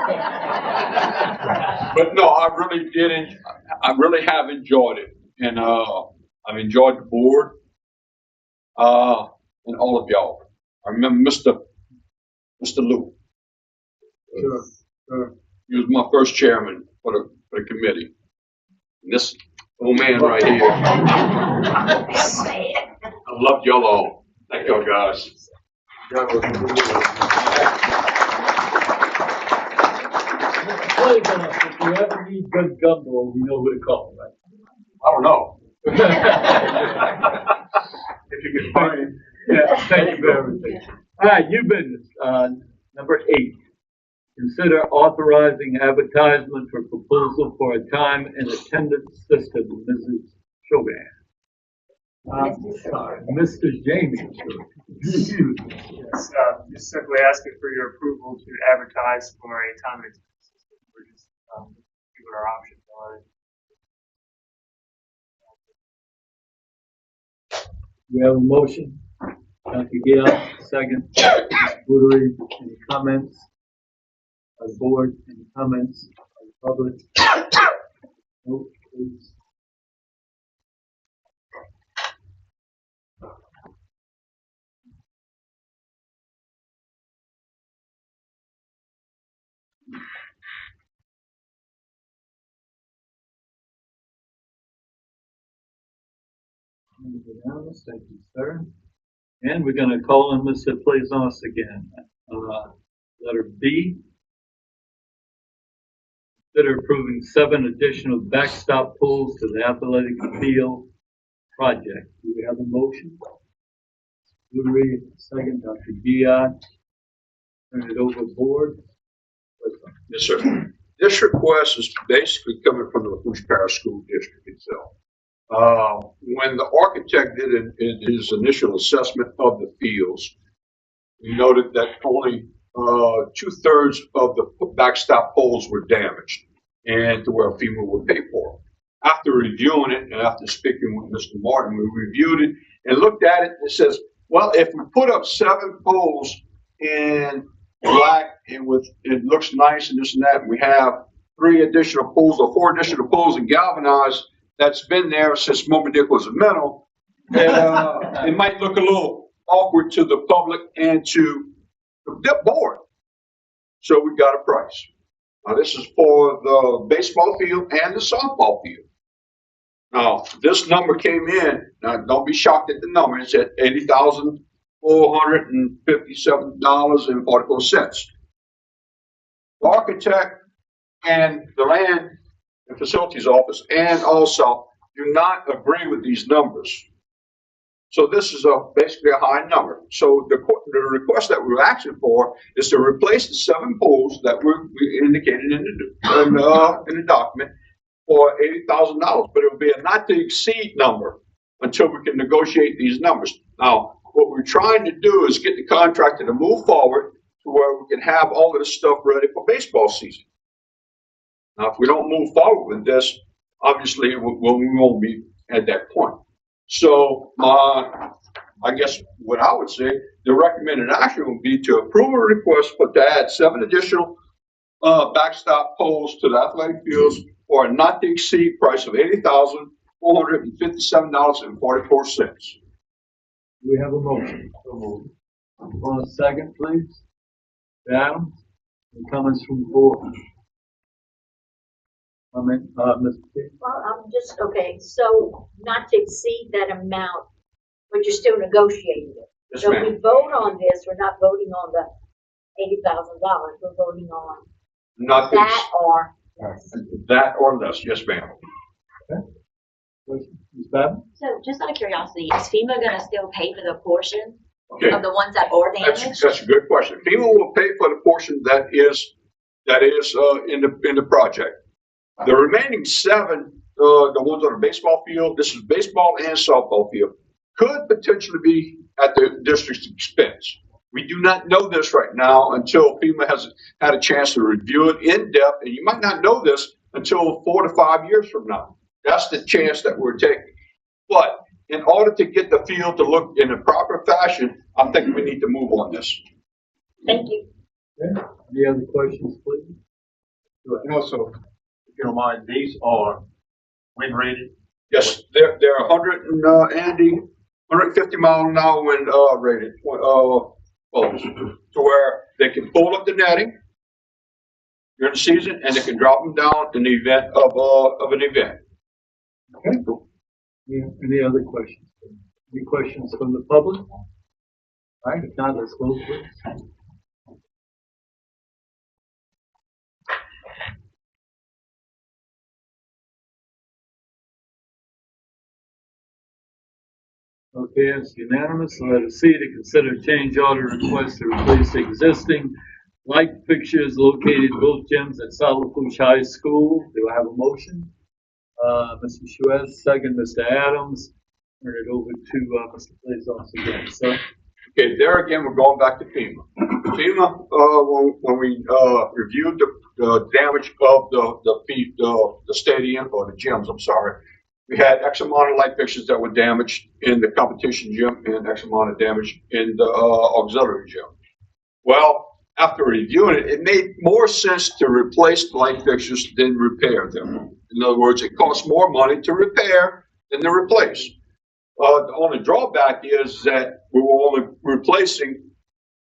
But no, I really did. I really have enjoyed it. And I've enjoyed the board. And all of y'all. I remember Mr. Lou. Sure. He was my first chairman for the committee. And this old man right here. I love y'all all. Thank y'all guys. If you ever need good gumbo, you know who to call, right? I don't know. If you can find it. Yeah, thank you very much. All right, new business, number 8. Consider authorizing advertisement for proposal for a time and attendance system, Mrs. Chauvin. Mr. Jamie. Yes, just simply asking for your approval to advertise for a time and attendance system. We're just giving our options on it. We have a motion. Dr. Gale, second. Buttery, any comments? Our board, any comments? Our public? No, please. Unanimous, thank you, sir. And we're gonna call on Mr. Plaisance again. Letter B. Consider approving 7 additional backstop pools to the athletic field project. Do we have a motion? Buttery, second, Dr. Dion. Turn it over board. Yes, sir. This request is basically coming from the LaFouche Parish School District itself. When the architect did his initial assessment of the fields, we noted that only 2/3 of the backstop poles were damaged, and to where FEMA would pay for them. After reviewing it and after speaking with Mr. Martin, we reviewed it and looked at it. And it says, well, if we put up 7 poles in black and it looks nice and this and that, and we have 3 additional poles or 4 additional poles in galvanized that's been there since Moby Dick was a metal, that it might look a little awkward to the public and to the board. So we got a price. Now this is for the baseball field and the softball field. Now this number came in. Now don't be shocked at the number. It's at $80,457.44. The architect and the land and facilities office and also do not agree with these numbers. So this is basically a high number. So the request that we're asking for is to replace the 7 poles that we indicated in the document for $80,000, but it will be a not to exceed number until we can negotiate these numbers. Now, what we're trying to do is get the contractor to move forward to where we can have all of this stuff ready for baseball season. Now, if we don't move forward with this, obviously we won't be at that point. So, I guess what I would say, the recommended action would be to approve a request to add 7 additional backstop poles to the athletic fields for a not to exceed price of $80,457.44. Do we have a motion? On a second, please. Adams, any comments from the board? Mr. P. Well, I'm just, okay, so not to exceed that amount, but you're still negotiating it. Yes, So if ma'am. we vote on this, we're not voting on the $80,000, we're voting on Not to that or that or less, yes, ma'am. Ms. Babin? So just out of curiosity, is FEMA gonna still pay for the portion Okay. of the ones that are That's damaged? a good question. FEMA will pay for the portion that is in the project. The remaining 7, the ones on the baseball field, this is baseball and softball field, could potentially be at the district's expense. We do not know this right now until FEMA has had a chance to review it in depth, and you might not know this until 4 to 5 years from now. That's the chance that we're taking. But in order to get the field to look in a proper fashion, I think we need to move on this. Thank you. Okay. Any other questions, please? And also, if you don't mind, these are wind rated. Yes, they're 150 mile an hour wind rated poles, to where they can pull up the netting during the season and they can drop them down in the event of an event. Okay. Any other questions? Any questions from the public? All right, if not, let's vote, please. Okay, it's unanimous. Letter C, to consider change order request to replace existing light fixtures located in both gyms at South Lafourche High School. Do I have a motion? Mr. Shuez, second, Mr. Adams. Turn it over to, Mr. Blazos again, sir. Okay, there again, we're going back to FEMA. FEMA, when we reviewed the damage of the stadium, or the gyms, I'm sorry, we had X amount of light fixtures that were damaged in the competition gym and X amount of damage in the auxiliary gym. Well, after reviewing it, it made more sense to replace the light fixtures than repair them. In other words, it costs more money to repair than to replace. The only drawback is that we were only replacing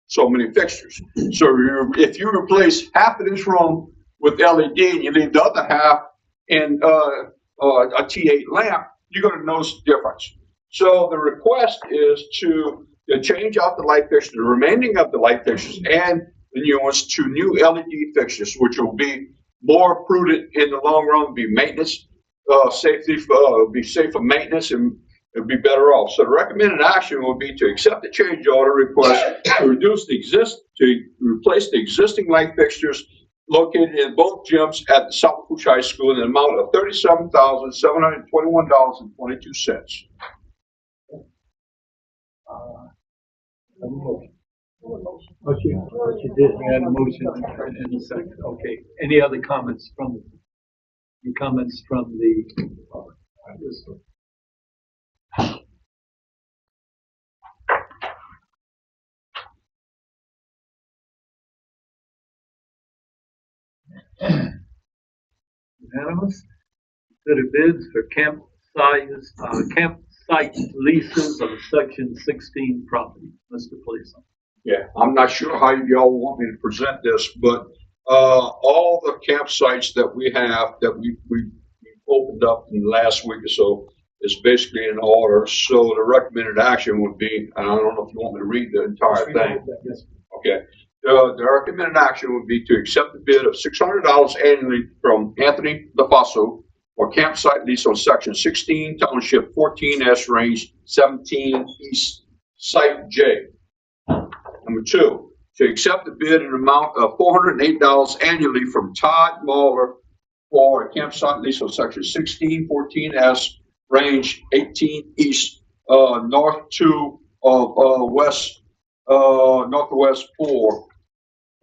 so many fixtures. So if you replace half of this room with LED and you leave the other half in a T8 lamp, you're going to notice the difference. So the request is to change out the light fixtures, the remaining of the light fixtures, and the new ones to new LED fixtures, which will be more prudent in the long run, be maintenance, be safe for maintenance, and it'll be better off. So the recommended action will be to accept the change order request to replace the existing light fixtures located in both gyms at the South Lafourche High School in an amount of $37,721.22. What you did, you had a motion in a second. Okay. Any other comments from the unanimous? Consider bids for campsite leases of section 16 property. Mr. Police. Yeah, I'm not sure how y'all want me to present this, but all the campsites that we have that we opened up in the last week or so is basically in order. So the recommended action would be, and I don't know if you want me to read the entire thing. Okay. The recommended action would be to accept the bid of $600 annually from Anthony LaFaso for for campsite lease on section 16, township 14S, range 17, east, site J. Number 2, to accept the bid in an amount of $408 annually from Todd Mahler for a campsite lease on section 16, 14S, range 18 east, north 2 of west, northwest 4.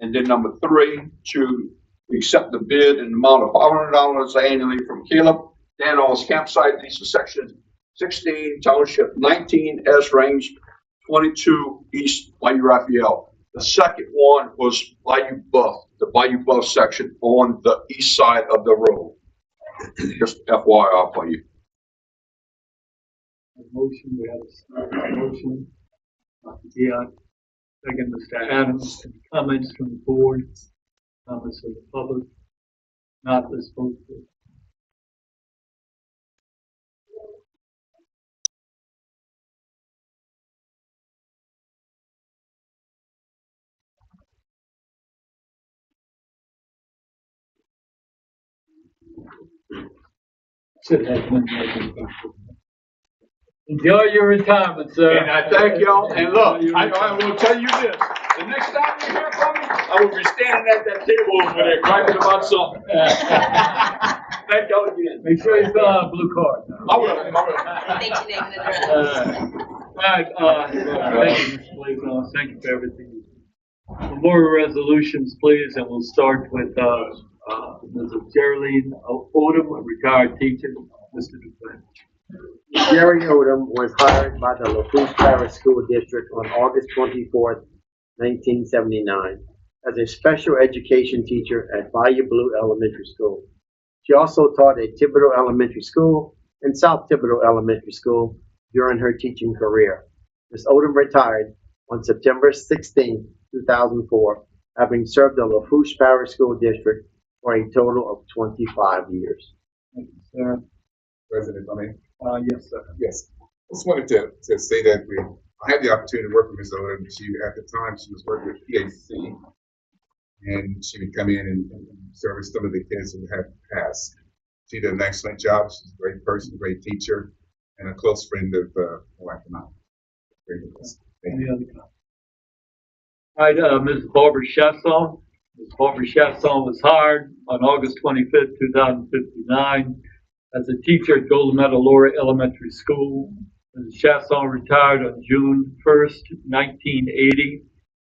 And then number 3, to accept the bid in an amount of $500 annually from Caleb Daniels campsite lease of section 16, township 19S, range 22 east, Bayou Raphael. The second one was Bayou Buff, the Bayou Buff section on the east side of the road. Just FYI for you. Motion, we have a motion. Dion, second, Mr. Adams. Any comments from the board? Comments from the public? Not, let's vote. Should have one more. Enjoy your retirement, sir. And I thank y'all. And look, I will tell you this. The next time you hear from me, I will be standing at that table over there griping about something. Thank y'all again. Make sure you fill out a blue card. I will. State your name and address. All right, thank you, Mr. Blaisdell. Thank you for everything. Some more resolutions, please, and we'll start with Mrs. Geraldine Odom, a retired teacher. Mr. Duplantis. Jerry Odom was hired by the LaFouche Parish School District on August 24th, 1979, as a special education teacher at Bayou Blue Elementary School. She also taught at Thibodeau Elementary School and South Thibodeau Elementary School during her teaching career. Ms. Odom retired on September 16, 2004, having served the LaFouche Parish School District for a total of 25 years. Thank you, sir. President, I mean. Yes, sir. Yes. I just wanted to say that I had the opportunity to work with Ms. Odom. At the time, she was working with PAC, and she would come in and service some of the kids who had passed. She did an excellent job. She's a great person, great teacher, and a close friend of White Mountain. Any other comments? All right, Ms. Barbara Chasson. Ms. Barbara Chasson was hired on August 25th, 2059. as a teacher at Golden Meadow Lower Elementary School. Ms. Chasson retired on June 1st, 1980,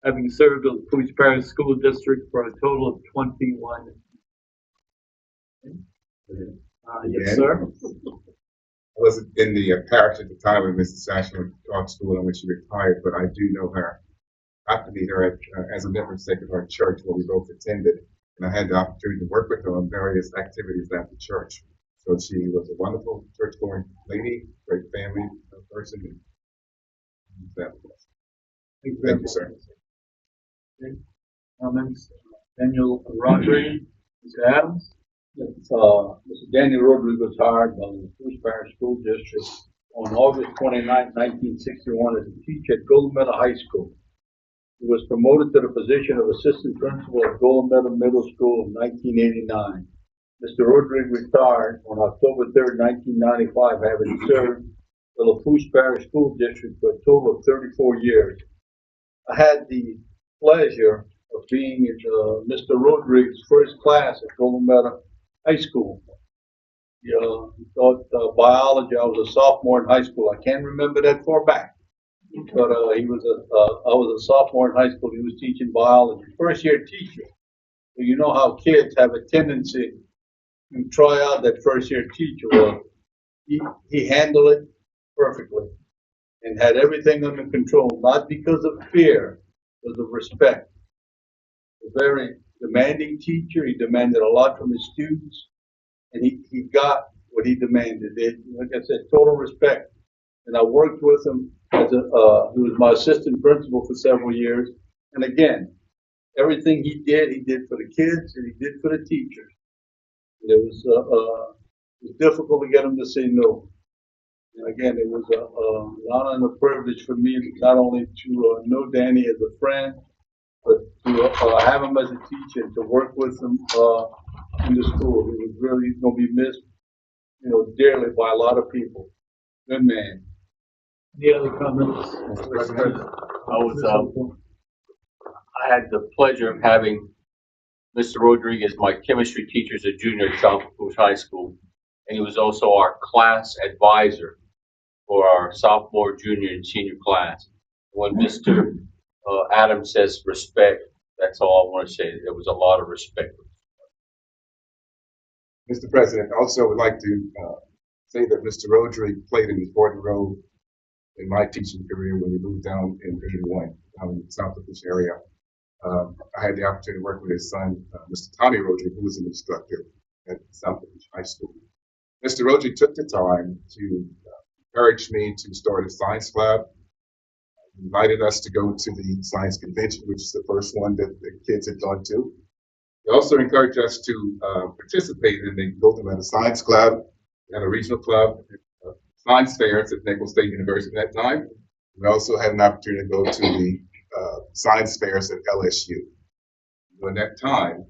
having served the LaFouche Parish School District for a total of 21 yes, sir. I wasn't in the parish at the time when Mrs. Chasson taught school and when she retired, but I do know her. I got to meet her at, as a member of Sacred Heart Church, where we both attended, and I had the opportunity to work with her on various activities at the church. So she was a wonderful church-going lady, great family person. And that was. Thank you, sir. Comments? Daniel Rodriguez, Mr. Adams. Mr. Daniel Rodriguez was hired by the LaFouche Parish School District on August 29, 1961 as a teacher at Golden Meadow High School. He was promoted to the position of assistant principal at Golden Meadow Middle School in 1989. Mr. Rodriguez retired on October 3, 1995, having served the LaFouche Parish School District for a total of 34 years. I had the pleasure of being in Mr. Rodriguez's first class at Golden Meadow High School. He taught biology. I was a sophomore in high school. I can't remember that far back, but I was a sophomore in high school. He was teaching biology, first year teacher. So you know how kids have a tendency to try out that first year teacher. Well, he handled it perfectly and had everything under control, not because of fear, but of respect. A very demanding teacher. He demanded a lot from his students, and he got what he demanded. Like I said, total respect. And I worked with him as he was my assistant principal for several years. And again, everything he did for the kids and he did for the teachers. And it was difficult to get him to say no. And again, it was an honor and a privilege for me not only to know Danny as a friend, but to have him as a teacher and to work with him in the school. He was really going to be missed. you know, dearly by a lot of people. Good man. Any other comments? Mr. President, I had the pleasure of having Mr. Rodriguez, my chemistry teacher, as a junior at South Lafourche High School, and he was also our class advisor for our sophomore, junior, and senior class. When Mr. Adams says respect, that's all I want to say. There was a lot of respect. Mr. President, also would like to say that Mr. Rodri played an important role in my teaching career when we moved down in 81, down in the South Lafourche area. I had the opportunity to work with his son, Mr. Tommy Rodri, who was an instructor at South Lafourche High School. Mr. Rodri took the time to encourage me to start a science lab. He invited us to go to the science convention, which is the first one that the kids had gone to. He also encouraged us to participate in the Golden Medal Science Club and a regional club, science fairs at Nicholls State University at that time. We also had an opportunity to go to the science fairs at LSU. During that time,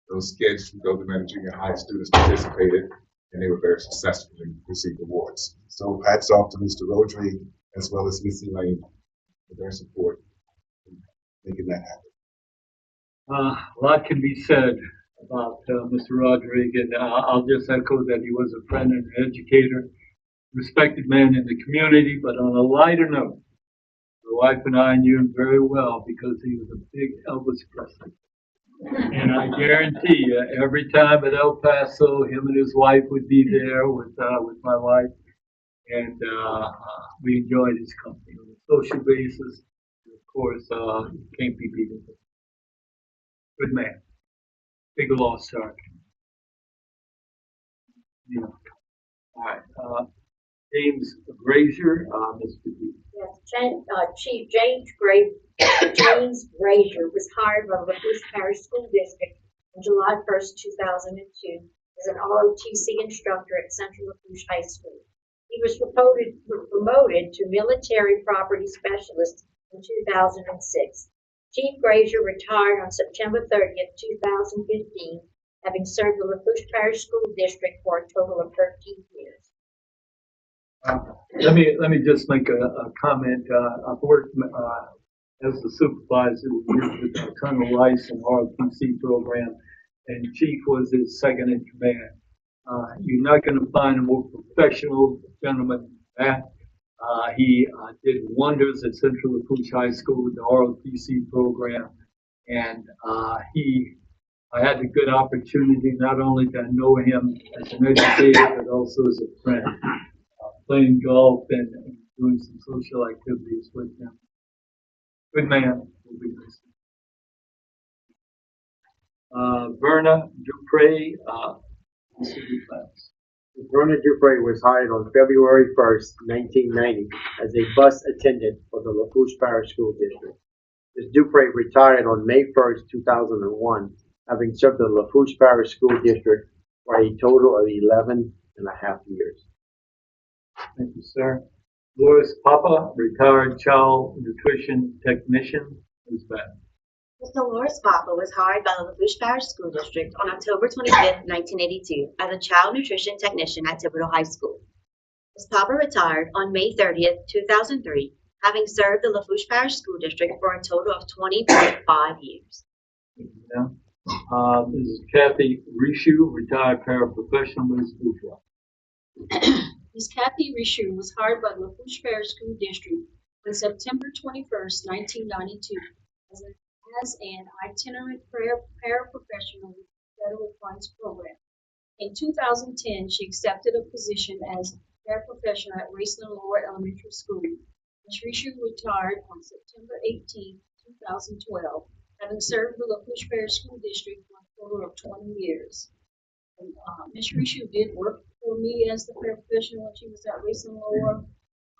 those kids from Golden Medal Junior High students participated, and they were very successful and received awards. So hats off to Mr. Rodri as well as Missy Lane for their support in making that happen. A lot can be said about Mr. Rodriguez, and I'll just echo that he was a friend and an educator, respected man in the community. But on a lighter note, my wife and I knew him very well because he was a big Elvis Presley. And I guarantee you, every time at El Paso, him and his wife would be there with my wife, and we enjoyed his company on a social basis. And of course, can't be beaten. Good man. Big loss, Sergeant. Yeah. All right. James Grazier, Mr. B. Yes, Chief James Grazier was hired by the Lafourche Parish School District on July 1st, 2002 as an ROTC instructor at Central Lafourche High School. He was promoted to military property specialist in 2006. Chief Grazier retired on September 30th, 2015, having served the Lafourche Parish School District for a total of 13 years. Let me just make a comment. I've worked as a supervisor with Colonel Rice in the ROTC program, and Chief was his second in command. You're not going to find a more professional gentleman than that. He did wonders at Central Lafourche High School with the ROTC program, and I had the good opportunity not only to know him as an educator, but also as a friend, playing golf and doing some social activities with him. Good man. Will be missed. Verna Dupre, Verna Dupre was hired on February 1st, 1990 as a bus attendant for the Lafourche Parish School District. Ms. Dupre retired on May 1st, 2001, having served the Lafourche Parish School District for a total of 11 and a half years. Thank you, sir. Loris Papa, retired child nutrition technician. Who's that? Mr. Loris Papa was hired by the Lafourche Parish School District on October 25th, 1982 as a child nutrition technician at Thibodeau High School. Ms. Papa retired on May 30th, 2003, having served the Lafourche Parish School District for a total of 20.5 years. Yeah. Mrs. Kathy Rishu, retired paraprofessional. Ms. Bourgeois. Ms. Kathy Rishu was hired by the Lafourche Parish School District on September 21st, 1992 as an itinerant paraprofessional with the Federal Funds Program. In 2010, she accepted a position as paraprofessional at Raceland Lower Elementary School. Ms. Rishu retired on September 18, 2012, having served the Lafourche Parish School District for a total of 20 years. And, Ms. Rishu did work for me as the paraprofessional when she was at Raceland Lower.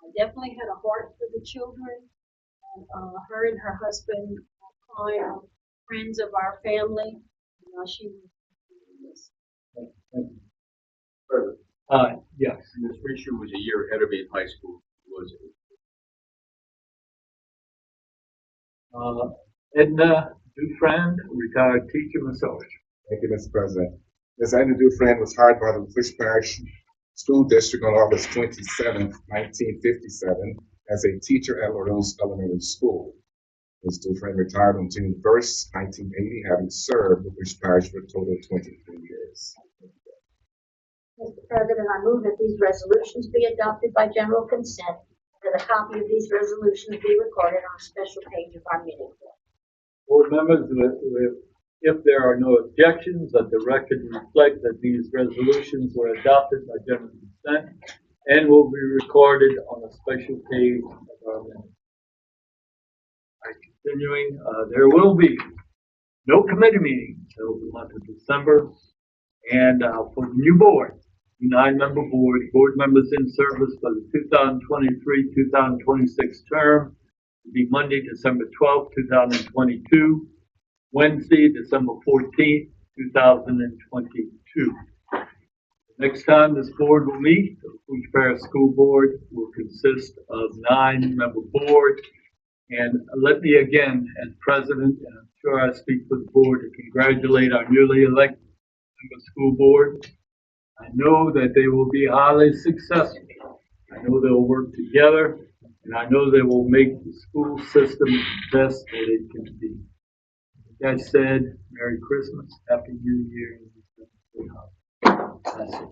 I definitely had a heart for the children. And, her and her husband are friends of our family. She was Yes. Ms. Risher was a year ahead of me in high school. Edna Dufresne, retired teacher, massage. Thank you, Mr. President. Ms. Edna Dufresne was hired by the Lafourche Parish School District on August 27th, 1957, as a teacher at LaRose Elementary School. Ms. Dufresne retired on June 1st, 1980, having served with LaFouche Parish for a total of 23 years. Mr. President, I move that these resolutions be adopted by general consent, and that a copy of these resolutions be recorded on a special page of our meeting book. Board members, if there are no objections, let the record reflect that these resolutions were adopted by general consent and will be recorded on a special page of our minutes. Continuing, there will be no committee meetings until the month of December. And for the new board, 9-member board members in service for the 2023-2026 term will be Monday, December 12th, 2022, Wednesday, December 14th, 2022. Next time this board will meet, the LaFouche Parish School Board will consist of 9-member board. And let me again, as president, and I'm sure I speak for the board, to congratulate our newly elected school board. I know that they will be highly successful. I know they'll work together, and I know they will make the school system the best that it can be. That said, Merry Christmas, Happy New Year. That's it.